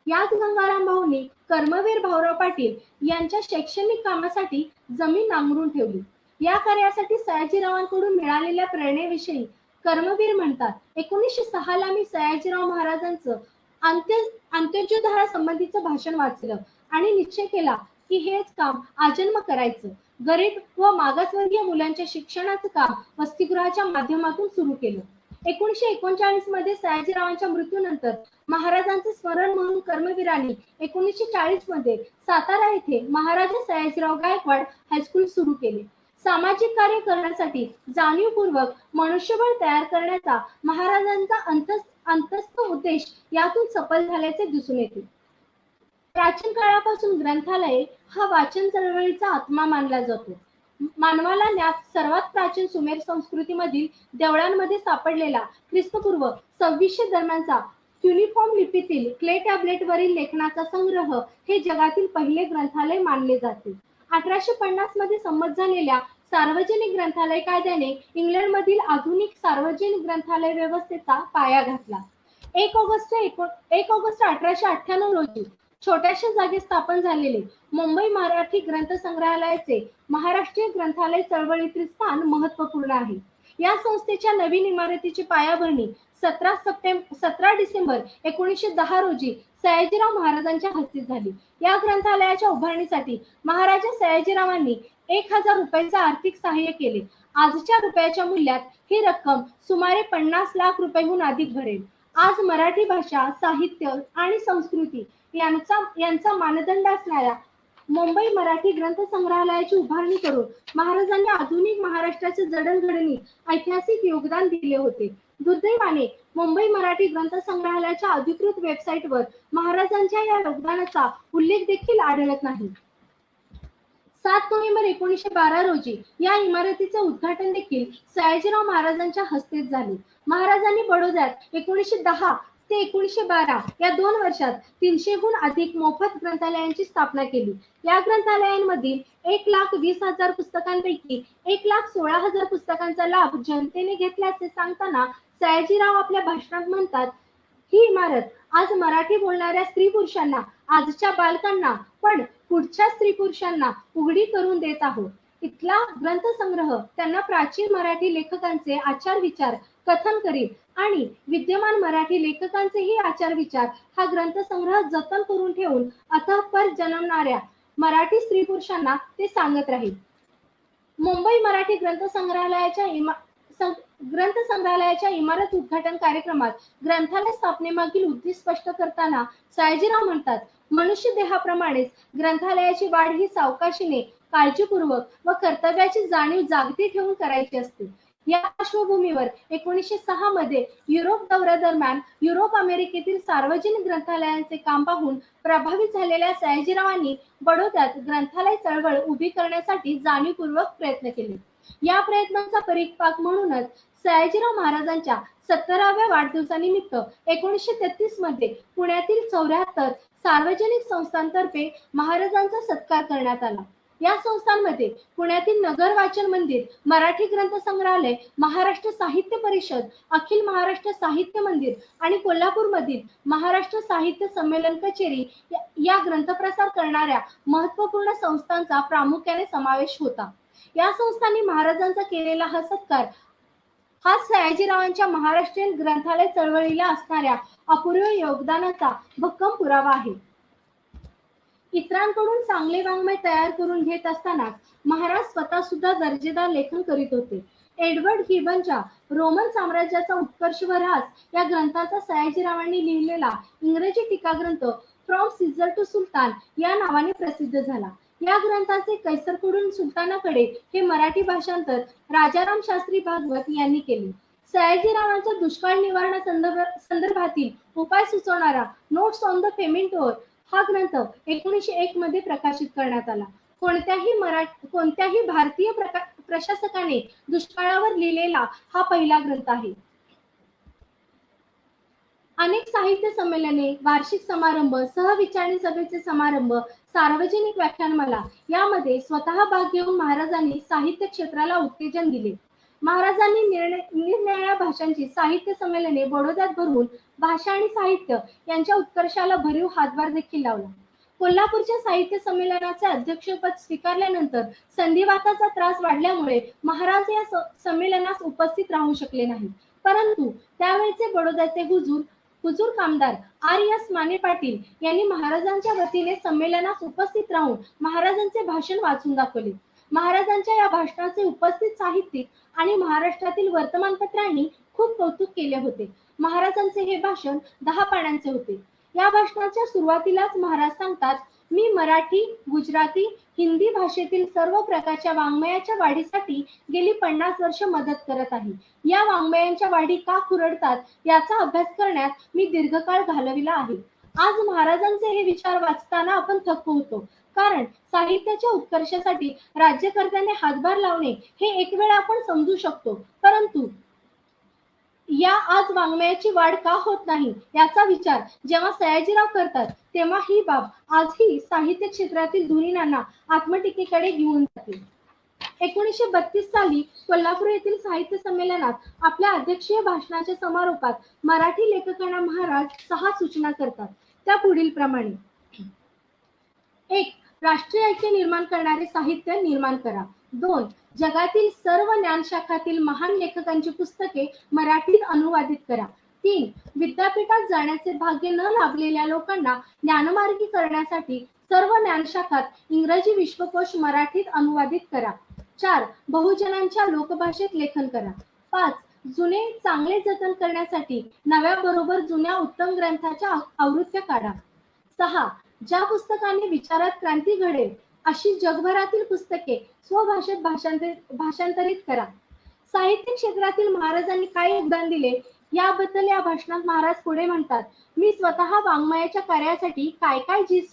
याच गंगारामभाऊंनी कर्मवीर भाऊराव पाटील यांच्या शैक्षणिक कामासाठी जमीन नांगरून ठेवली. या कार्यासाठी सयाजीरावांकडून मिळालेल्या प्रेरणेविषयी कर्मवीर म्हणतात, 1906 ला मी सयाजीराव महाराजांचं अंत्योदय संबंधीचं भाषण वाचलं आणि निश्चय केला की हेच काम आजन्म करायचं. गरीब व मागासवर्गीय मुलांच्या शिक्षणाचं काम वसतिगृहाच्या माध्यमातून सुरू केलं. 1939 मध्ये सयाजीरावांच्या मृत्यूनंतर महाराजांचे स्मरण म्हणून कर्मवीरांनी 1940 मध्ये सातारा येथे महाराजा सयाजीराव गायकवाड हायस्कूल सुरू केले. सामाजिक कार्य करण्यासाठी जाणीवपूर्वक मनुष्यबळ तयार करण्याचा महाराजांचा अंतस्थ उद्देश यातून सफल झाल्याचे दिसून येते. प्राचीन काळापासून ग्रंथालय हा वाचन चळवळीचा आत्मा मानला जातो. मानवाला ज्ञात सर्वात प्राचीन सुमेर संस्कृतीमधील देवळांमध्ये सापडलेला ख्रिस्तपूर्व 2600 दरम्यानचा क्युनिफॉर्म लिपीतील क्ले टॅब्लेटवरील लेखनाचा संग्रह हे जगातील पहिले ग्रंथालय मानले जाते. 1850 मध्ये संमत झालेल्या सार्वजनिक ग्रंथालय कायद्याने इंग्लंडमधील आधुनिक सार्वजनिक ग्रंथालय व्यवस्थेचा पाया घातला. 1 ऑगस्ट 1898 रोजी छोट्याशा जागेत स्थापन झालेले मुंबई मराठी ग्रंथ संग्रहालयाचे महाराष्ट्रीय ग्रंथालय चळवळीतील स्थान महत्वपूर्ण आहे. या संस्थेच्या नवीन इमारतीची पायाभरणी 17 डिसेंबर 1910 रोजी सयाजीराव महाराजांच्या हस्ते झाली. या ग्रंथालयाच्या उभारणीसाठी महाराजा सयाजीरावांनी 1000 रुपयांचे आर्थिक सहाय्य केले. आजच्या रुपयाच्या मूल्यात ही रक्कम सुमारे 50 लाख रुपयांहून अधिक भरेल. आज मराठी भाषा, साहित्य आणि संस्कृती यांचा मानदंड असणाऱ्या मुंबई मराठी ग्रंथ संग्रहालयाची उभारणी करून महाराजांनी आधुनिक महाराष्ट्राच्या जडणघडणीत ऐतिहासिक योगदान दिले होते. दुर्दैवाने मुंबई मराठी ग्रंथ संग्रहालयाच्या अधिकृत वेबसाईटवर महाराजांच्या या योगदानाचा उल्लेख देखील आढळत नाही. 7 नोव्हेंबर 1912 रोजी या इमारतीचे उद्घाटन देखील सयाजीराव महाराजांच्या हस्तेच झाले. महाराजांनी बडोद्यात 1910 ते 1912 या 2 वर्षात 300हून अधिक मोफत ग्रंथालयांची स्थापना केली. या ग्रंथालयांमधील 1,20,000 पुस्तकांपैकी 1,16,000 पुस्तकांचा लाभ जनतेने घेतल्याचे सांगताना सयाजीराव आपल्या भाषणात म्हणतात, ही इमारत आज मराठी बोलणाऱ्या स्त्री पुरुषांना, आजच्या बालकांना, पण पुढच्या स्त्री पुरुषांना उघडी करून देत आहोत. इथला ग्रंथसंग्रह त्यांना प्राचीन मराठी लेखकांचे आचार विचार कथन करील आणि विद्यमान मराठी लेखकांचेही आचार विचार हा ग्रंथसंग्रह जतन करून ठेवून अथापर जन्मणाऱ्या मराठी स्त्री पुरुषांना ते सांगत राहील. मुंबई मराठी ग्रंथसंग्रहालयाच्या इमारत उद्घाटन कार्यक्रमात ग्रंथालय स्थापनेमागील उद्देश स्पष्ट करताना सयाजीराव म्हणतात, मनुष्य देहाप्रमाणेच ग्रंथालयाची वाढ ही सावकाशीने, काळजीपूर्वक व कर्तव्याची जाणीव जागती ठेवून करायची असते. या पार्श्वभूमीवर 1906 मध्ये युरोप दौऱ्यादरम्यान युरोप अमेरिकेतील सार्वजनिक ग्रंथालयांचे काम पाहून प्रभावित झालेल्या सयाजीरावांनी बडोद्यात ग्रंथालय चळवळ उभी करण्यासाठी जाणीवपूर्वक प्रयत्न केले. या प्रयत्नांचा परिपाक म्हणूनच सयाजीराव महाराजांच्या 70व्या वाढदिवसानिमित्त 1933 मध्ये पुण्यातील 74 सार्वजनिक संस्थांतर्फे महाराजांचा सत्कार करण्यात आला. या संस्थांमध्ये पुण्यातील नगर वाचन मंदिर, मराठी ग्रंथ संग्रहालय, महाराष्ट्र साहित्य परिषद, अखिल महाराष्ट्र साहित्य मंदिर आणि कोल्हापूरमधील महाराष्ट्र साहित्य संमेलन कचेरी या ग्रंथप्रसार करणाऱ्या महत्त्वपूर्ण संस्थांचा प्रामुख्याने समावेश होता. या संस्थांनी महाराजांचा केलेला हा सत्कार हा सयाजीरावांच्या महाराष्ट्रीयन ग्रंथालय चळवळीला असणाऱ्या अपूर्व योगदानाचा भक्कम पुरावा आहे. इतरांकडून चांगले वाङ्मय तयार करून घेत असतानाच महाराज स्वतः सुद्धा दर्जेदार लेखन करीत होते. एडवर्ड गिबनच्या रोमन साम्राज्याचा उत्कर्ष व ऱ्हास या ग्रंथाचा सयाजीरावांनी लिहिलेला इंग्रजी टीकाग्रंथ फ्रॉम सीझर टू सुलतान या नावाने प्रसिद्ध झाला. या ग्रंथाचे कैसरकडून सुलतानाकडे हे मराठी भाषांतर राजाराम शास्त्री भागवत यांनी केले. सयाजीरावांच्या दुष्काळ निवारणा संदर्भातील उपाय सुचवणारा नोट्स ऑन द फेमिंटोर हा ग्रंथ 1901 मध्ये प्रकाशित करण्यात आला. कोणत्याही भारतीय प्रशासकाने दुष्काळावर लिहिलेला हा पहिला ग्रंथ आहे. अनेक साहित्य संमेलने, वार्षिक समारंभ, सहविचारणी सभेचे समारंभ, सार्वजनिक व्याख्यानमाला यामध्ये स्वतः भाग घेऊन महाराजांनी साहित्य क्षेत्राला उत्तेजन दिले. महाराजांनी निरनिराळ्या भाषांची साहित्य संमेलने बडोद्यात भरवून भाषा आणि साहित्य यांच्या उत्कर्षाला भरीव हातभार देखील लावला. कोल्हापूरच्या साहित्य संमेलनाचे अध्यक्षपद स्वीकारल्यानंतर संधिवाताचा त्रास वाढल्यामुळे महाराज या संमेलनास उपस्थित राहू शकले नाही. परंतु त्यावेळचे बडोद्याचे हुजूर कामदार R.S. माने पाटील यांनी महाराजांच्या वतीने संमेलनास उपस्थित राहून महाराजांचे भाषण वाचून दाखवले. महाराजांच्या या भाषणाचे उपस्थित साहित्यिक आणि महाराष्ट्रातील वर्तमानपत्रांनी खूप कौतुक केले होते. महाराजांचे हे भाषण 10 पानांचे होते. या भाषणाच्या सुरुवातीलाच महाराज सांगतात, मी मराठी, गुजराती, हिंदी भाषेतील सर्व प्रकारच्या वाङ्मयाच्या वाढीसाठी गेली 50 वर्ष मदत करत आहे. या वाङ्मयांच्या वाढी का खुरडतात याचा अभ्यास करण्यात मी दीर्घकाळ घालविला आहे. आज महाराजांचे हे विचार वाचताना आपण थक्क होतो, कारण साहित्याच्या उत्कर्षासाठी राज्यकर्त्याने हातभार लावणे हे एक वेळ आपण समजू शकतो, परंतु या आज वाङ्मयाची वाढ का होत नाही याचा विचार जेव्हा सयाजीराव करतात तेव्हा ही बाब आजही साहित्य क्षेत्रातील धुरीणांना आत्मटीकेकडे घेऊन जाते. 1932 साली कोल्हापूर येथील साहित्य संमेलनात आपल्या अध्यक्षीय भाषणाच्या समारोपात मराठी लेखकांना महाराज 6 सूचना करतात. त्या पुढील प्रमाणे: 1. राष्ट्रीय ऐक्य निर्माण करणारे साहित्य निर्माण करा. 2. जगातील सर्व ज्ञानशाखातील महान लेखकांची पुस्तके मराठीत अनुवादित करा. 3. विद्यापीठात जाण्याचे भाग्य न लाभलेल्या लोकांना ज्ञानमार्गी करण्यासाठी सर्व ज्ञानशाखात इंग्रजी विश्वकोश मराठीत अनुवादित करा. 4. बहुजनांच्या लोकभाषेत लेखन करा. 5. जुने चांगले जतन करण्यासाठी नव्या बरोबर जुन्या उत्तम ग्रंथाच्या आवृत्त्या काढा. 6. ज्या पुस्तकाने विचारात क्रांती घडेल अशी जगभरातील पुस्तके स्वभाषेत भाषांतरित करा. साहित्य क्षेत्रातील महाराजांनी काय योगदान दिले याबद्दल या भाषणात महाराज पुढे म्हणतात, मी स्वतः वाङ्मयाच्या कार्यासाठी काय काय झीज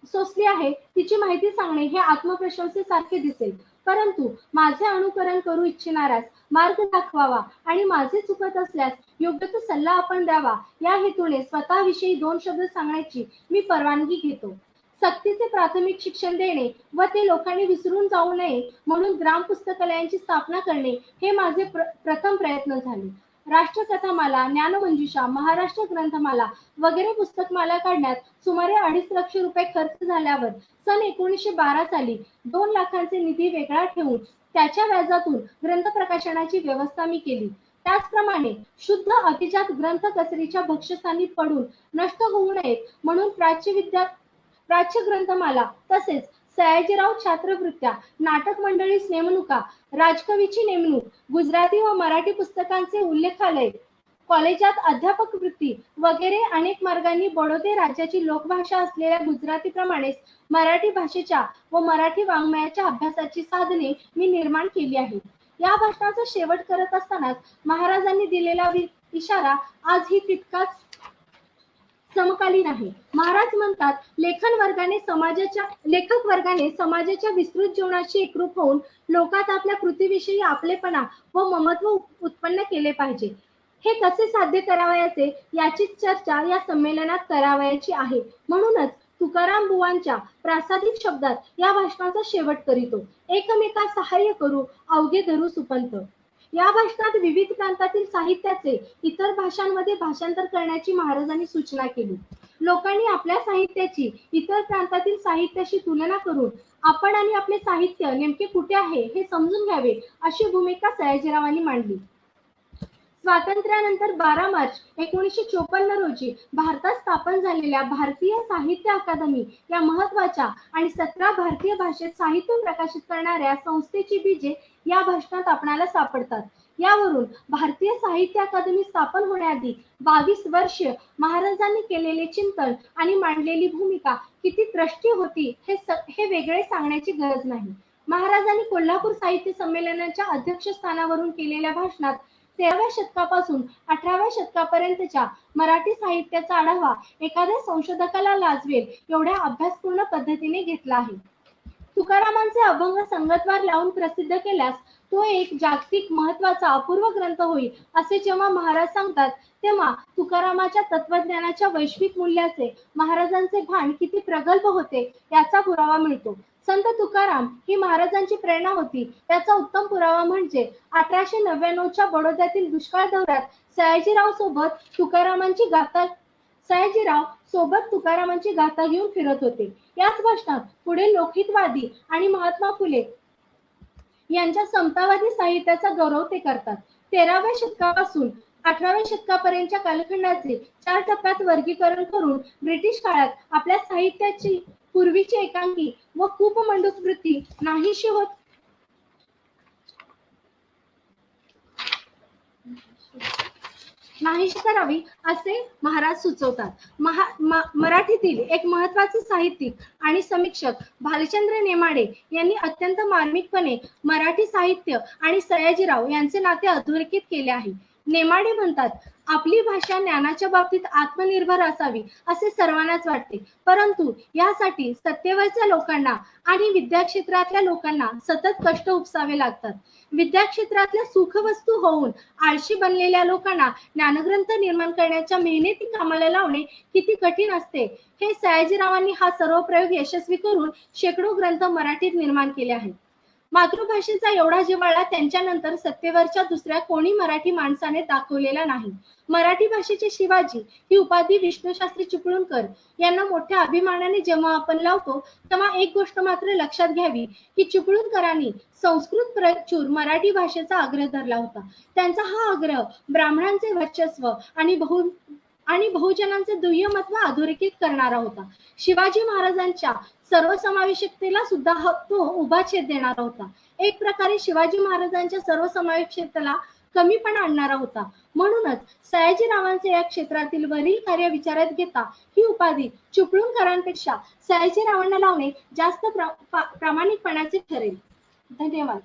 सोसली आहे तिची माहिती सांगणे हे आत्मप्रशंसेसारखे दिसेल, परंतु माझे अनुकरण करू इच्छिणाऱ्यास मार्ग दाखवावा आणि माझे चुकत असल्यास योग्य तो सल्ला आपण द्यावा या हेतूने स्वतःविषयी 2 शब्द सांगण्याची मी परवानगी घेतो. सक्तीचे प्राथमिक शिक्षण देणे व ते लोकांनी विसरून जाऊ नये म्हणून ग्राम पुस्तकालयांची स्थापना करणे हे माझे प्रथम प्रयत्न झाले. राष्ट्रकथामाला, ज्ञानमंजुषा, महाराष्ट्र ग्रंथमाला वगैरे पुस्तकमाला काढण्यात सुमारे 2.5 लक्ष रुपये खर्च झाल्यावर सन 1912 साली 2 लाखांचे निधी वेगळा ठेवून त्याच्या व्याजातून ग्रंथ प्रकाशनाची व्यवस्था मी केली. त्याचप्रमाणे शुद्ध अभिजात ग्रंथ कचरीच्या भक्षस्थानी पडून नष्ट होऊ नयेत म्हणून प्राच्य ग्रंथमाला तसेच सयाजीराव छात्रवृत्त्या, नाटक मंडळीस नेमणुका, राजकवीची नेमणूक, गुजराती व मराठी पुस्तकांचे उल्लेखालय, कॉलेजात अध्यापक वृत्ती वगैरे अनेक मार्गांनी बडोदे राज्याची लोकभाषा असलेल्या गुजरातीप्रमाणेच मराठी भाषेच्या व मराठी वाङ्मयाच्या अभ्यासाची साधने मी निर्माण केली आहेत. या भाषणाचा शेवट करत असतानाच महाराजांनी दिलेला इशारा आजही तितकाच समकालीन आहे. महाराज म्हणतात, लेखक वर्गाने समाजाच्या विस्तृत जीवनाशी एकरूप होऊन लोकात आपल्या कृतीविषयी आपलेपणा व ममत्व उत्पन्न केले पाहिजे. हे कसे साध्य करावयाचे याची चर्चा या संमेलनात करावयाची आहे. म्हणूनच तुकाराम बुवांच्या प्रासादिक शब्दात या भाषणाचा शेवट करीतो. एकमेका सहाय्य करू, अवघे धरू सुपंथ. या भाषणात विविध प्रांतातील साहित्याचे इतर भाषांमध्ये भाषांतर करण्याची महाराजांनी सूचना केली. लोकांनी आपल्या साहित्याची इतर प्रांतातील साहित्याशी तुलना करून आपण आणि आपले साहित्य नेमके कुठे आहे हे समजून घ्यावे अशी भूमिका सयाजीरावांनी मांडली. स्वातंत्र्यानंतर 12 मार्च 1954 रोजी भारतात स्थापन झालेल्या भारतीय साहित्य अकादमी या महत्वाच्या आणि 17 भारतीय भाषेत साहित्य प्रकाशित करणाऱ्या संस्थेची बीजे या भाषणात आपणाला सापडतात. यावरून भारतीय साहित्य अकादमी स्थापन होण्याआधी 22 वर्ष महाराजांनी केलेले चिंतन आणि मांडलेली भूमिका किती द्रष्टी होती हे वेगळे सांगण्याची गरज नाही. महाराजांनी कोल्हापूर साहित्य संमेलनाच्या अध्यक्षस्थानावरून केलेल्या भाषणात 13व्या शतकापासून 18व्या शतकापर्यंतच्या मराठी साहित्याचा आढावा एखाद्या संशोधकाला लाजवेल एवढ्या अभ्यासपूर्ण पद्धतीने घेतला आहे. तुकारामांचे अभंग संगतवार लावून प्रसिद्ध केल्यास तो एक जागतिक महत्वाचा अपूर्व ग्रंथ होईल असे जेव्हा महाराज सांगतात तेव्हा तुकारामाच्या तत्वज्ञानाच्या वैश्विक मूल्याचे महाराजांचे भान किती प्रगल्भ होते याचा पुरावा मिळतो. संत तुकाराम ही महाराजांची प्रेरणा होती याचा उत्तम पुरावा म्हणजे 1899च्या बडोद्यातील दुष्काळ दौऱ्यात सयाजीराव सोबत तुकारामांची गाथा घेऊन फिरत होते. याच भाषणात पुढे लोकहितवादी आणि महात्मा फुले यांच्या समतावादी साहित्याचा गौरव ते करतात. 13व्या शतकापासून 18व्या शतकापर्यंतच्या कालखंडाचे 4 टप्प्यात वर्गीकरण करून ब्रिटिश काळात आपल्या साहित्याची पूर्वीची एकांकी व खूप मंडूक वृत्ती नाहीशी करावी असे महाराज सुचवतात. मराठीतील एक महत्वाचे साहित्यिक आणि समीक्षक भालचंद्र नेमाडे यांनी अत्यंत मार्मिकपणे मराठी साहित्य आणि सयाजीराव यांचे नाते अधोरेखित केले आहे. नेमाडे म्हणतात, आपली भाषा ज्ञानाच्या बाबतीत आत्मनिर्भर असावी असे सर्वांनाच वाटते, परंतु यासाठी सत्तेवरच्या लोकांना आणि विद्याक्षेत्रातल्या लोकांना सतत कष्ट उपसावे लागतात. विद्याक्षेत्रातल्या सुखवस्तू होऊन आळशी बनलेल्या लोकांना ज्ञानग्रंथ निर्माण करण्याच्या मेहनती कामाला लावणे किती कठीण असते हे सयाजीरावांनी हा सर्व प्रयोग यशस्वी करून शेकडो ग्रंथ मराठीत निर्माण केले आहेत. मातृभाषेचा एवढा जिव्हाळा त्यांच्यानंतर सत्तेवरच्या दुसऱ्या कोणी मराठी माणसाने दाखवलेला नाही. मराठी भाषेचे शिवाजी ही उपाधी विष्णुशास्त्री चिपळूणकर यांना मोठ्या अभिमानाने जेव्हा आपण लावतो तेव्हा एक गोष्ट मात्र लक्षात घ्यावी की चिपळूणकरांनी संस्कृत प्रचूर मराठी भाषेचा आग्रह धरला होता. त्यांचा हा आग्रह ब्राह्मणांचे वर्चस्व आणि बहुजनांचे दुय्यमत्व अधोरेखित करणारा होता. शिवाजी महाराजांच्या सर्वसमावेशकतेला सुद्धा तो उभा छेद देणारा होता. एक प्रकारे शिवाजी महाराजांच्या सर्वसमावेशकतेला कमीपणा आणणारा होता. म्हणूनच सयाजीरावांचे या क्षेत्रातील वरील कार्य विचारात घेता ही उपाधी चिपळूणकरांपेक्षा सयाजीरावांना लावणे जास्त प्रामाणिकपणाचे ठरेल. धन्यवाद.